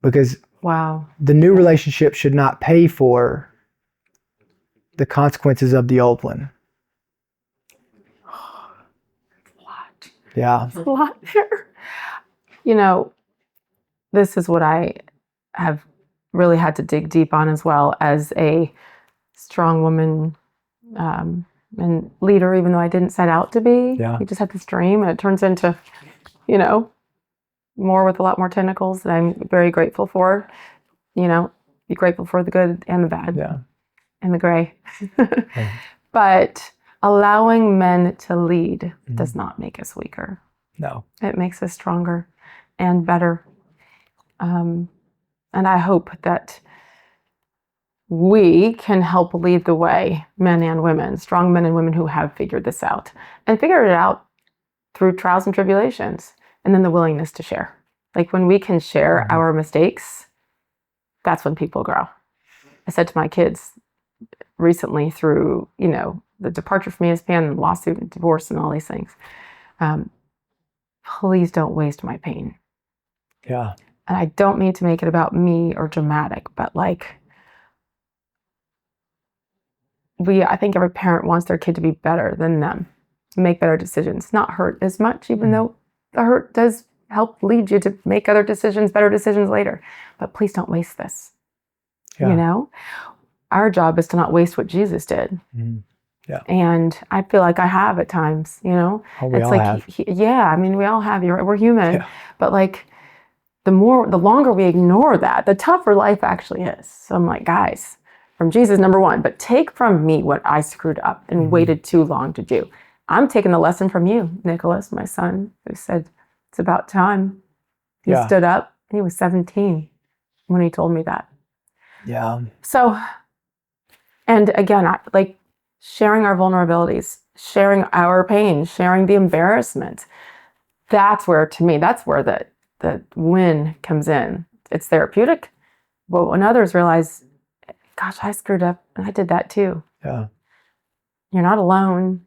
Because Wow. the new relationship should not pay for the consequences of the old one. A lot. Yeah. A lot there. You know, this is what I have really had to dig deep on as well, as a strong woman and leader, even though I didn't set out to be. Yeah. You just had this dream, and it turns into, you know, more with a lot more tentacles that I'm very grateful for. You know, be grateful for the good and the bad. Yeah. And the gray. But allowing men to lead does not make us weaker. No. It makes us stronger and better. And I hope that we can help lead the way, men and women, strong men and women who have figured this out, and figured it out through trials and tribulations, and then the willingness to share. Like, when we can share our mistakes, that's when people grow. I said to my kids recently, through, you know, the departure from ESPN, lawsuit and divorce and all these things. Please don't waste my pain. Yeah. And I don't mean to make it about me or dramatic, but like, I think every parent wants their kid to be better than them, make better decisions, not hurt as much, even though the hurt does help lead you to make other decisions, better decisions later. But please don't waste this. Yeah. You know, our job is to not waste what Jesus did. Yeah. And I feel like I have at times, you know. Oh, we it's all like, have. Yeah, I mean, we all have. We're human. Yeah. But like, the longer we ignore that, the tougher life actually is. So I'm like, guys, from Jesus, number one, but take from me what I screwed up and waited too long to do. I'm taking the lesson from you, Nicholas, my son, who said, it's about time. He stood up. He was 17 when he told me that. Yeah. So, and again, like sharing our vulnerabilities, sharing our pain, sharing the embarrassment. That's where, to me, that's where the win comes in. It's therapeutic. But when others realize, gosh, I screwed up and I did that too. Yeah. You're not alone.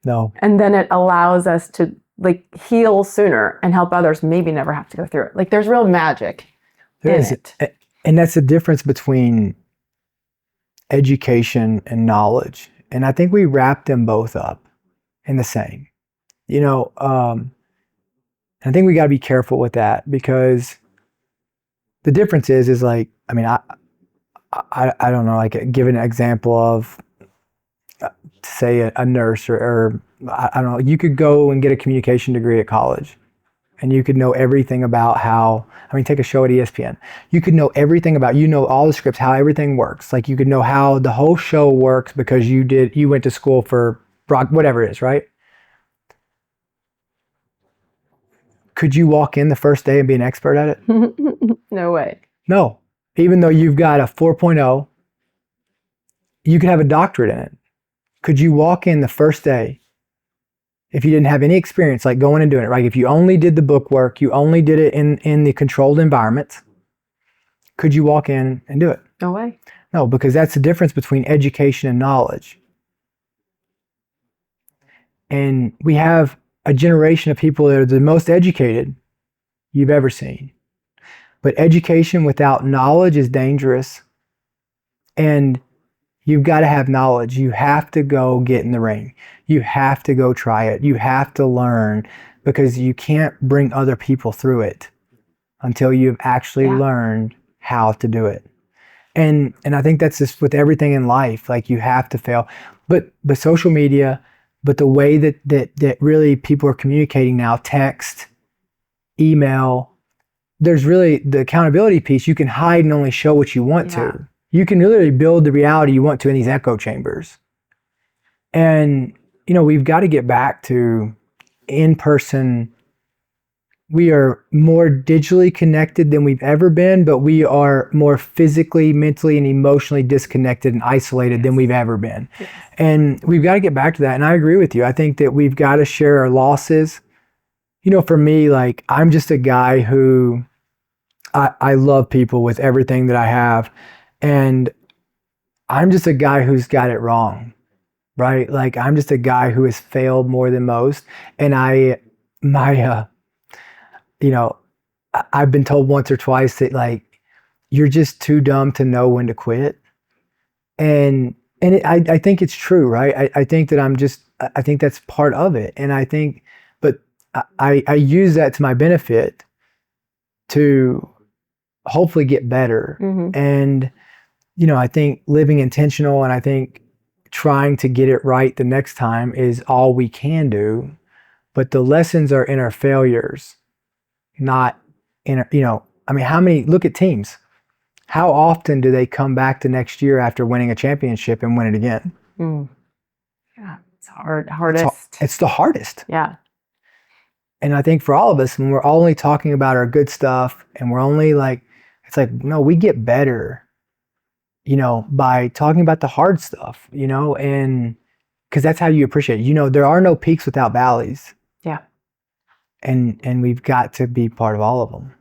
No. And then it allows us to like heal sooner and help others maybe never have to go through it. Like there's real magic in it. And that's the difference between education and knowledge. And I think we wrap them both up in the same. You know, I think we got to be careful with that, because the difference is like, I mean, I don't know, like give an example of, say, a nurse or I don't know, you could go and get a communication degree at college and you could know everything about how, I mean, take a show at ESPN. You could know everything about, all the scripts, how everything works. Like you could know how the whole show works because you went to school for whatever it is, right? Could you walk in the first day and be an expert at it? No way. No. Even though you've got a 4.0, you could have a doctorate in it. Could you walk in the first day if you didn't have any experience, like going and doing it, right? If you only did the book work, you only did it in the controlled environment, could you walk in and do it? No way. No, because that's the difference between education and knowledge. And we have a generation of people that are the most educated you've ever seen. But education without knowledge is dangerous. And you've got to have knowledge. You have to go get in the ring. You have to go try it. You have to learn, because you can't bring other people through it until you've actually learned how to do it. And I think that's just with everything in life. Like you have to fail. But social media, but the way that really people are communicating now, text, email, there's really the accountability piece. You can hide and only show what you want to. You can literally build the reality you want to in these echo chambers. And, we've got to get back to in-person. We are more digitally connected than we've ever been, but we are more physically, mentally, and emotionally disconnected and isolated than we've ever been. Yes. And we've got to get back to that. And I agree with you. I think that we've got to share our losses. For me, like, I'm just a guy who I love people with everything that I have. And I'm just a guy who's got it wrong, right? Like, I'm just a guy who has failed more than most. And I've been told once or twice that, like, you're just too dumb to know when to quit. And I think it's true, right? I think that I think that's part of it. And I think, but I use that to my benefit to hopefully get better. Mm-hmm. And, I think living intentional, and I think trying to get it right the next time is all we can do. But the lessons are in our failures, not in our, look at teams. How often do they come back the next year after winning a championship and win it again? Mm. Yeah, it's hardest. It's the hardest. Yeah. And I think for all of us, when we're only talking about our good stuff and we're only like, it's like, no, we get better, by talking about the hard stuff, and because that's how you appreciate it. There are no peaks without valleys. Yeah. And we've got to be part of all of them.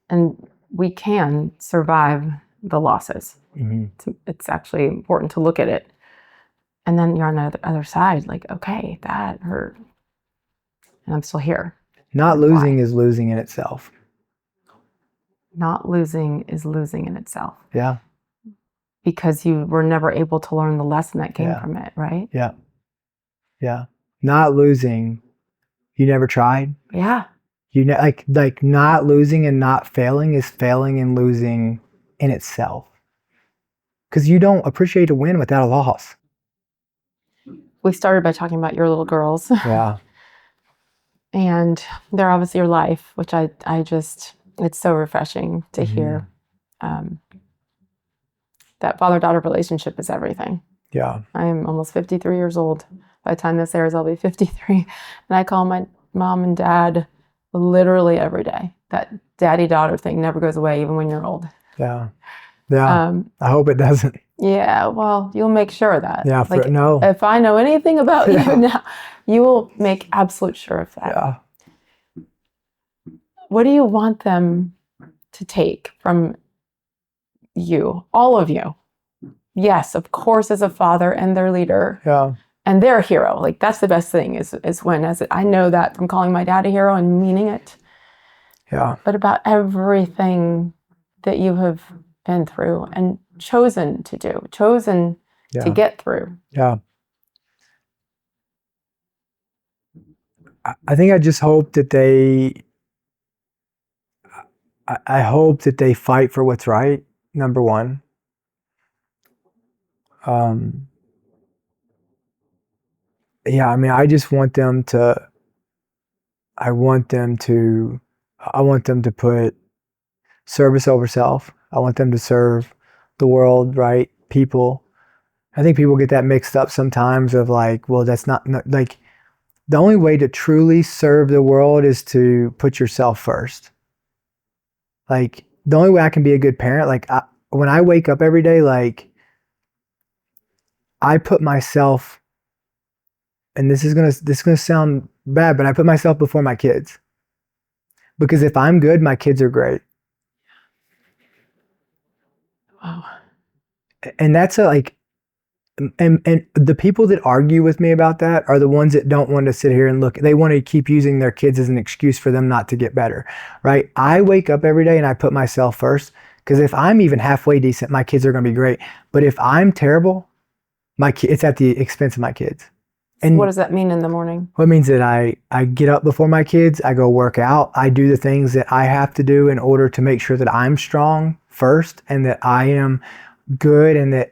And we can survive the losses. Mm-hmm. It's actually important to look at it And then you're on the other side, like, okay, that hurt. And I'm still here. Not Like, losing why? is losing in itself. Not losing is losing in itself. Yeah. Because you were never able to learn the lesson that came Yeah. from it, right? Yeah. Yeah. Not losing. You never tried. Yeah. Like not losing and not failing is failing and losing in itself. Because you don't appreciate a win without a loss. We started by talking about your little girls. Yeah. And they're obviously your life, which I just, it's so refreshing to hear. That father-daughter relationship is everything. Yeah. I am almost 53 years old. By the time this airs, I'll be 53. And I call my mom and dad literally every day. That daddy-daughter thing never goes away, even when you're old. Yeah. Yeah. I hope it doesn't. Yeah, well, you'll make sure of that. Yeah, no. If I know anything about you now, you will make absolute sure of that. Yeah. What do you want them to take from you, all of you? Yes, of course, as a father and their leader. Yeah. And their hero. Like, that's the best thing is when, I know that from calling my dad a hero and meaning it. Yeah. But about everything that you have been through and chosen to do, chosen to get through. Yeah. I think I just hope that I hope that they fight for what's right, number one. Yeah, I mean, I just want them to, I want them to put service over self. I want them to serve the world, right? People. I think people get that mixed up sometimes of like, well, that's not like, the only way to truly serve the world is to put yourself first. Like, the only way I can be a good parent, like, when I wake up every day, like, I put myself, and this is gonna sound bad, but I put myself before my kids. Because if I'm good, my kids are great. Wow. And that's and the people that argue with me about that are the ones that don't want to sit here and look. They want to keep using their kids as an excuse for them not to get better, right? I wake up every day and I put myself first, because if I'm even halfway decent, my kids are going to be great. But if I'm terrible, it's at the expense of my kids. And what does that mean in the morning? Well, it means that I get up before my kids, I go work out, I do the things that I have to do in order to make sure that I'm strong first and that I am good and that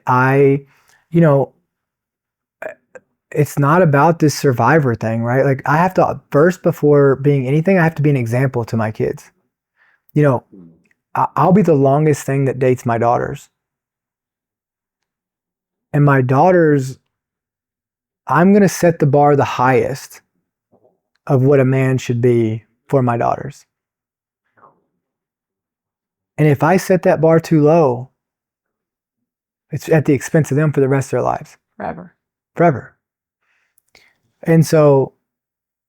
it's not about this survivor thing, right? Like, I have to, first, before being anything, I have to be an example to my kids. I'll be the longest thing that dates my daughters. And my daughters, I'm going to set the bar the highest of what a man should be for my daughters. And if I set that bar too low, it's at the expense of them for the rest of their lives. Forever. And so,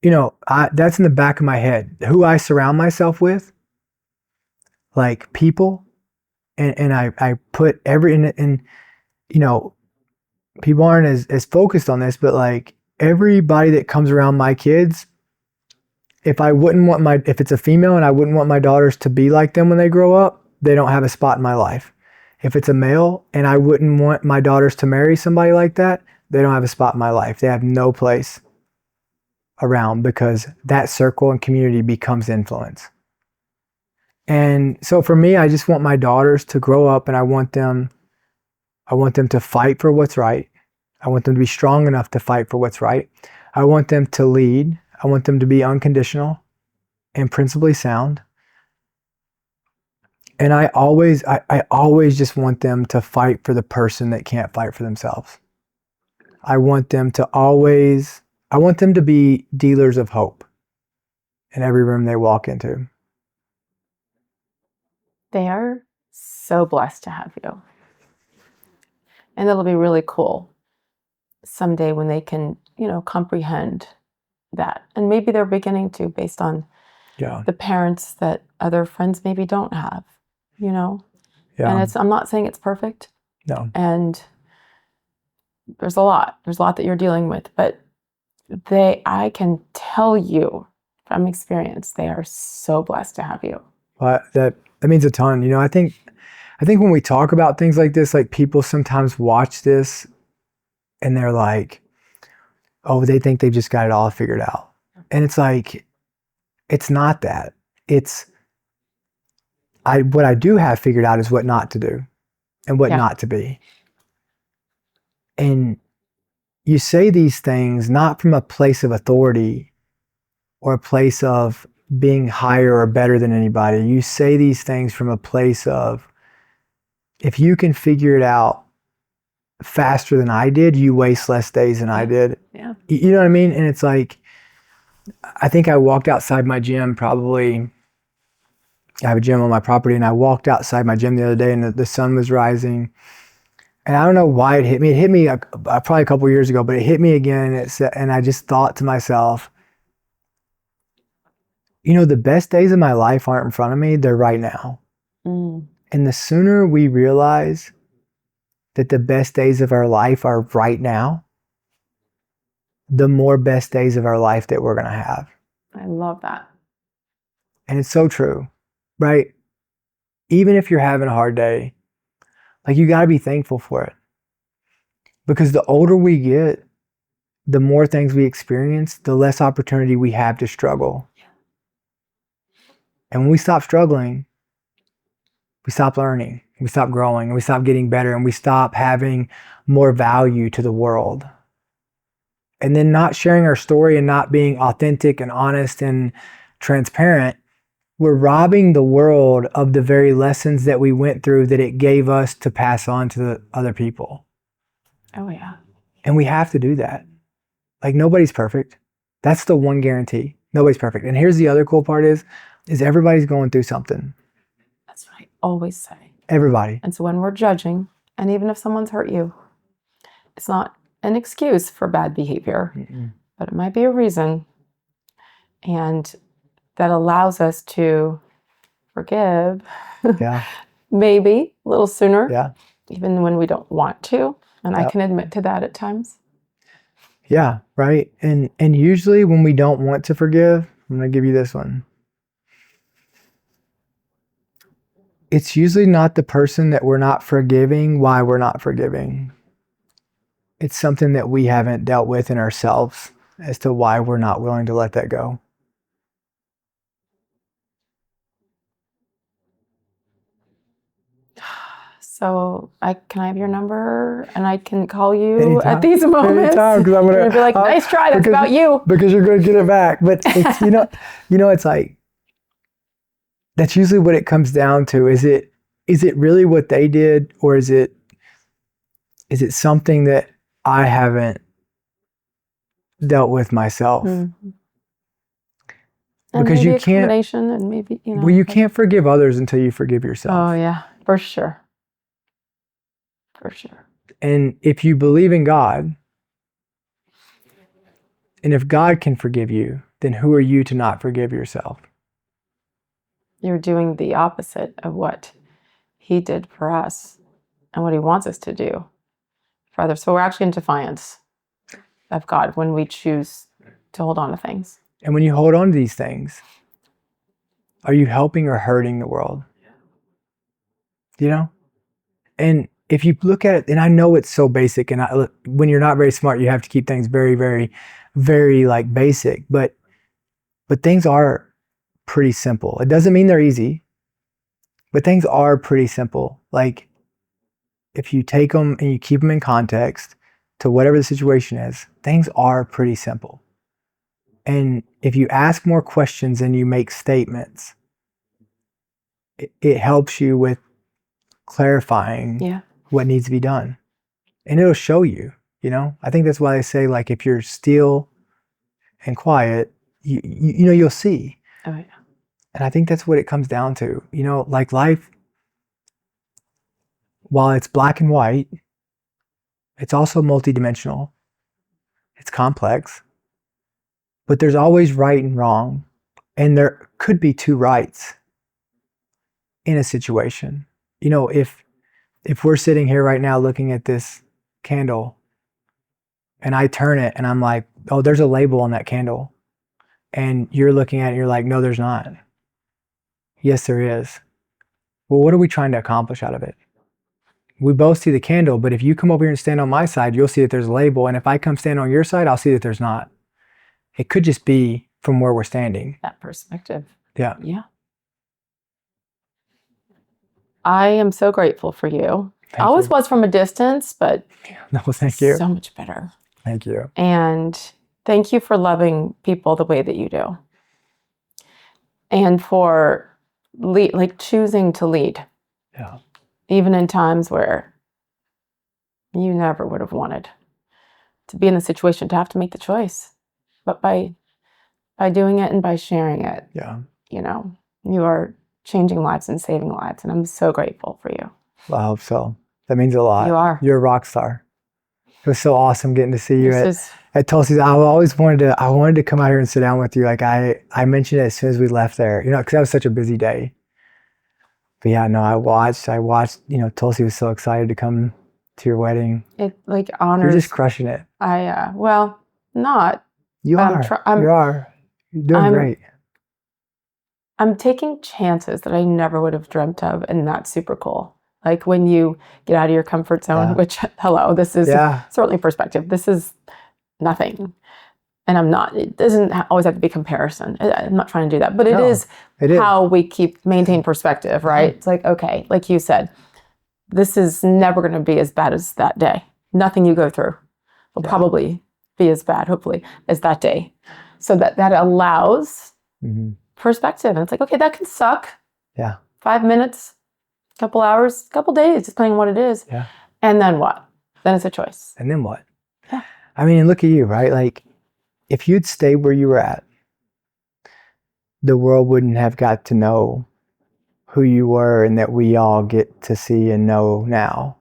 that's in the back of my head. Who I surround myself with, like people, and I put people aren't as focused on this, but like everybody that comes around my kids, if it's a female and I wouldn't want my daughters to be like them when they grow up, they don't have a spot in my life. If it's a male and I wouldn't want my daughters to marry somebody like that, they don't have a spot in my life. They have no place around, because that circle and community becomes influence. And so for me, I just want my daughters to grow up, and I want them to fight for what's right. I want them to be strong enough to fight for what's right. I want them to lead. I want them to be unconditional and principally sound. And I always just want them to fight for the person that can't fight for themselves. I want them to be dealers of hope in every room they walk into. They are so blessed to have you. And it'll be really cool someday when they can, comprehend that. And maybe they're beginning to, based on the parents that other friends maybe don't have, Yeah. And I'm not saying it's perfect. No. And there's a lot that you're dealing with, but I can tell you from experience, they are so blessed to have you. Well, that means a ton. You know, I think when we talk about things like this, like people sometimes watch this and they're like, oh, they think they've just got it all figured out. And it's like, it's not that. It's, what I do have figured out is what not to do and what not to be. And you say these things not from a place of authority or a place of being higher or better than anybody. You say these things from a place of, if you can figure it out faster than I did, you waste less days than I did. Yeah. You know what I mean? And it's like, I think I walked outside my gym probably, I have a gym on my property, and I walked outside my gym the other day and the sun was rising. And I don't know why it hit me. It hit me probably a couple years ago, but it hit me again. And I just thought to myself, you know, the best days of my life aren't in front of me, they're right now. And the sooner we realize that the best days of our life are right now, the more best days of our life that we're going to have. I love that. And it's so true, right? Even if you're having a hard day, like, you got to be thankful for it. Because the older we get, the more things we experience, the less opportunity we have to struggle. And when we stop struggling, we stop learning, we stop growing, and we stop getting better, and we stop having more value to the world. And then not sharing our story and not being authentic and honest and transparent, we're robbing the world of the very lessons that we went through that it gave us to pass on to the other people. Oh, yeah. And we have to do that. Like, nobody's perfect. That's the one guarantee. Nobody's perfect. And here's the other cool part is everybody's going through something. That's what I always say. Everybody. And so when we're judging, and even if someone's hurt you, it's not an excuse for bad behavior, but it might be a reason. And that allows us to forgive. Yeah. Maybe a little sooner. Yeah. Even when we don't want to. And Yep. I can admit to that at times. Yeah, right. And usually when we don't want to forgive, I'm going to give you this one. It's usually not the person that we're not forgiving why we're not forgiving. It's something that we haven't dealt with in ourselves as to why we're not willing to let that go. So can I have your number and I can call you Anytime. at these moments? Anytime, because I'm You're gonna be like, nice try, that's about you. Because you're going to get it back. But it's, it's like, that's usually what it comes down to. Is it really what they did, or is it something that I haven't dealt with myself? Mm-hmm. Because you can't. And maybe, Well, you can't forgive others until you forgive yourself. Oh yeah, for sure. For sure. And if you believe in God, and if God can forgive you, then who are you to not forgive yourself? You're doing the opposite of what He did for us and what He wants us to do for others. So we're actually in defiance of God when we choose to hold on to things. And when you hold on to these things, are you helping or hurting the world? You know? And if you look at it, and I know it's so basic, and when you're not very smart, you have to keep things very, very, very like basic, but things are pretty simple. It doesn't mean they're easy, but things are pretty simple. Like, if you take them and you keep them in context to whatever the situation is, things are pretty simple. And if you ask more questions and you make statements, it helps you with clarifying what needs to be done. And it'll show you, I think that's why they say, like, if you're still and quiet, you'll see. Oh, yeah. And I think that's what it comes down to. Like, life, while it's black and white, it's also multidimensional. It's complex. But there's always right and wrong. And there could be two rights in a situation. If we're sitting here right now looking at this candle, and I turn it and I'm like, oh, there's a label on that candle. And you're looking at it and you're like, no, there's not. Yes, there is. Well, what are we trying to accomplish out of it? We both see the candle, but if you come over here and stand on my side, you'll see that there's a label. And if I come stand on your side, I'll see that there's not. It could just be from where we're standing. That perspective. Yeah. Yeah. I am so grateful for you. I always was from a distance, but No, thank you. so much better. Thank you. And thank you for loving people the way that you do. And for choosing to lead. Yeah. Even in times where you never would have wanted to be in the situation to have to make the choice. But by doing it and by sharing it, Yeah. you know, you are changing lives and saving lives. And I'm so grateful for you. Well, I hope so. That means a lot. You are. You're a rock star. It was so awesome getting to see you This at Tulsi's. I wanted to come out here and sit down with you. Like I mentioned it as soon as we left there, you know, because that was such a busy day. But yeah, no, I watched, you know, Tulsi was so excited to come to your wedding. It honors. You're just crushing it. Well, not. You are. You are. You're doing great. I'm taking chances that I never would have dreamt of, and that's super cool. Like when you get out of your comfort zone, which, hello, this is certainly perspective. This is nothing. And I'm not, it doesn't always have to be comparison. I'm not trying to do that, but it is how we maintain perspective, right? It's like, okay, like you said, this is never going to be as bad as that day. Nothing you go through will probably be as bad, hopefully, as that day. So that allows perspective. And it's like, okay, that can suck. Yeah. 5 minutes, couple hours, couple days, depending on what it is. Yeah. And then what? Then it's a choice. And then what? Yeah. I mean, look at you, right? Like, if you'd stayed where you were at, the world wouldn't have got to know who you were and that we all get to see and know now.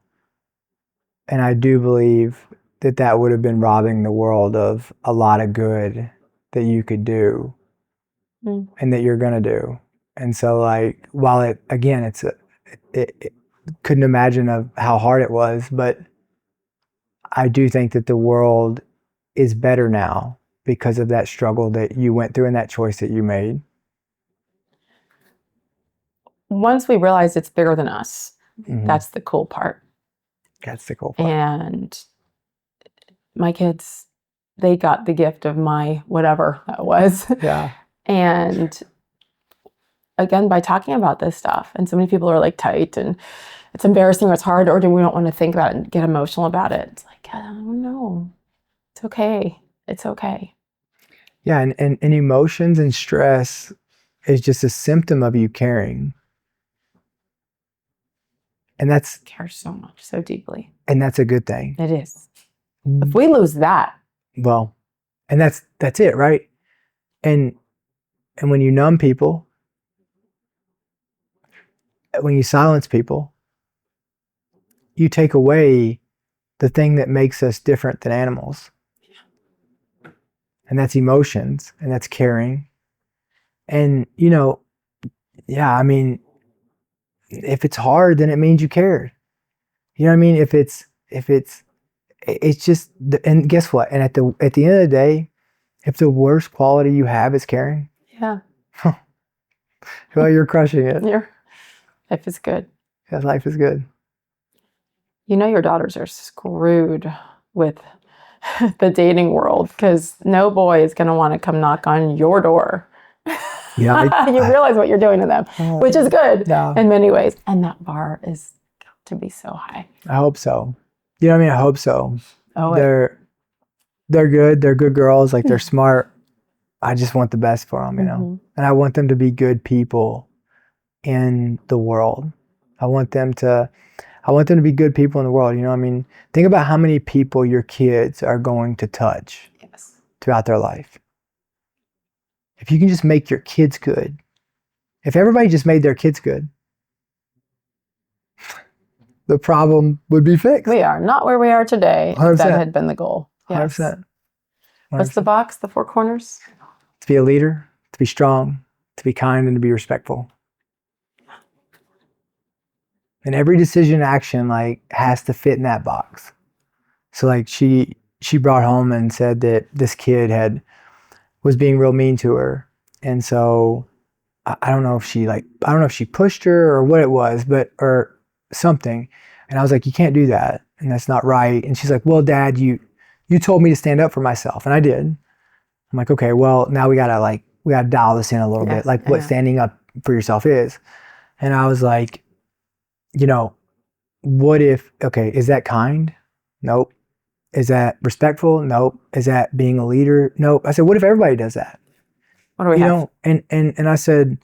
And I do believe that would have been robbing the world of a lot of good that you could do and that you're going to do. And so, like, while it couldn't imagine of how hard it was, but I do think that the world is better now because of that struggle that you went through and that choice that you made. Once we realize it's bigger than us, that's the cool part. That's the cool part. And my kids, they got the gift of my whatever that was. Yeah. And again, by talking about this stuff, and so many people are like tight and it's embarrassing or it's hard, or do we don't want to think about it and get emotional about it? It's like, I don't know. It's okay. It's okay. Yeah, and emotions and stress is just a symptom of you caring. And that's Care so much, so deeply. And that's a good thing. It is. If we lose that, well, and that's it, right? And when you numb people, when you silence people, you take away the thing that makes us different than animals. And that's emotions, and that's caring. And, you know, yeah, I mean, if it's hard, then it means you cared. You know what I mean? If it's just, and guess what? And at the end of the day, if the worst quality you have is caring, well, you're crushing it. Life is good. Yeah, life is good. You know, your daughters are screwed with the dating world because no boy is going to want to come knock on your door. Yeah, you realize what you're doing to them, which is good in many ways. And that bar is got to be so high. I hope so. You know what I mean? I hope so. Oh, they're good. They're good girls. Like, they're smart. I just want the best for them, you know? And I want them to be good people in the world. I want them to be good people in the world. You know what I mean? Think about how many people your kids are going to touch throughout their life. If you can just make your kids good, if everybody just made their kids good, the problem would be fixed. We are not where we are today. 100%. That had been the goal. Yes. 100%. What's the box? The 4 corners? To be a leader, to be strong, to be kind, and to be respectful. And every decision and action, like, has to fit in that box. So, like, she she brought home and said that this kid was being real mean to her. And so I don't know if she pushed her or what it was, or something. And I was like, you can't do that. And that's not right. And she's like, well, Dad, you told me to stand up for myself. And I did. I'm like, okay, well, now we gotta dial this in a little bit, like what standing up for yourself is. And I was like, what if, okay, is that kind? Nope. Is that respectful? Nope. Is that being a leader? Nope. I said, what if everybody does that? What do we have? And I said,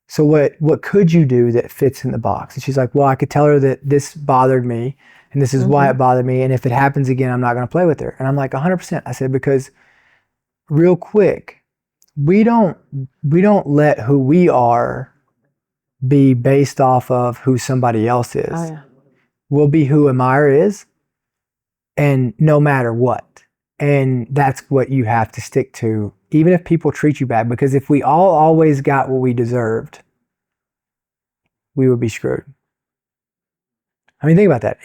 so what could you do that fits in the box? And she's like, well, I could tell her that this bothered me and this is why it bothered me. And if it happens again, I'm not going to play with her. And I'm like, 100%. I said, because real quick, we don't let who we are be based off of who somebody else is. Oh, yeah. We'll be who Amira is, and no matter what. And that's what you have to stick to, even if people treat you bad, because if we all always got what we deserved, we would be screwed. I mean, think about that.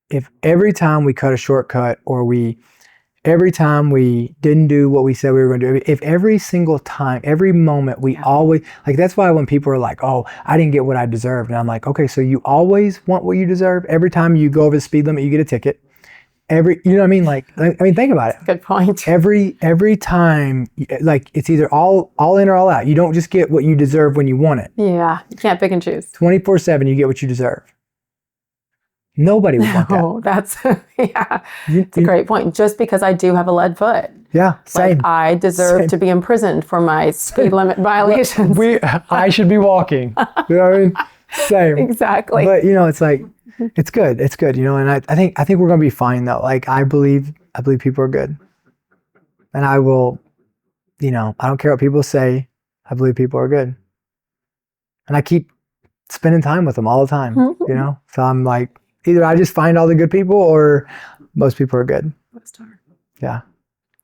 If every time we cut a shortcut, or every time we didn't do what we said we were going to do, if every single time, every moment, we always, like, that's why when people are like, oh, I didn't get what I deserved. And I'm like, okay, so you always want what you deserve. Every time you go over the speed limit, you get a ticket. You know what I mean? Like, think about it. Good point. Every time, like, it's either all in or all out. You don't just get what you deserve when you want it. Yeah, you can't pick and choose. 24/7, you get what you deserve. Nobody would want that. Oh, that's, it's a great point. Just because I do have a lead foot. Yeah, same. Like, I deserve to be imprisoned for my speed limit violations. I should be walking. You know what I mean? Same. Exactly. But it's like, it's good. It's good, and I think we're gonna be fine though. Like, I believe people are good. And I will, I don't care what people say. I believe people are good. And I keep spending time with them all the time, So I'm like, either I just find all the good people, or most people are good. Yeah.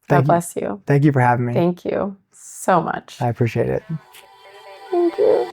God bless you. Thank you for having me. Thank you so much. I appreciate it. Thank you.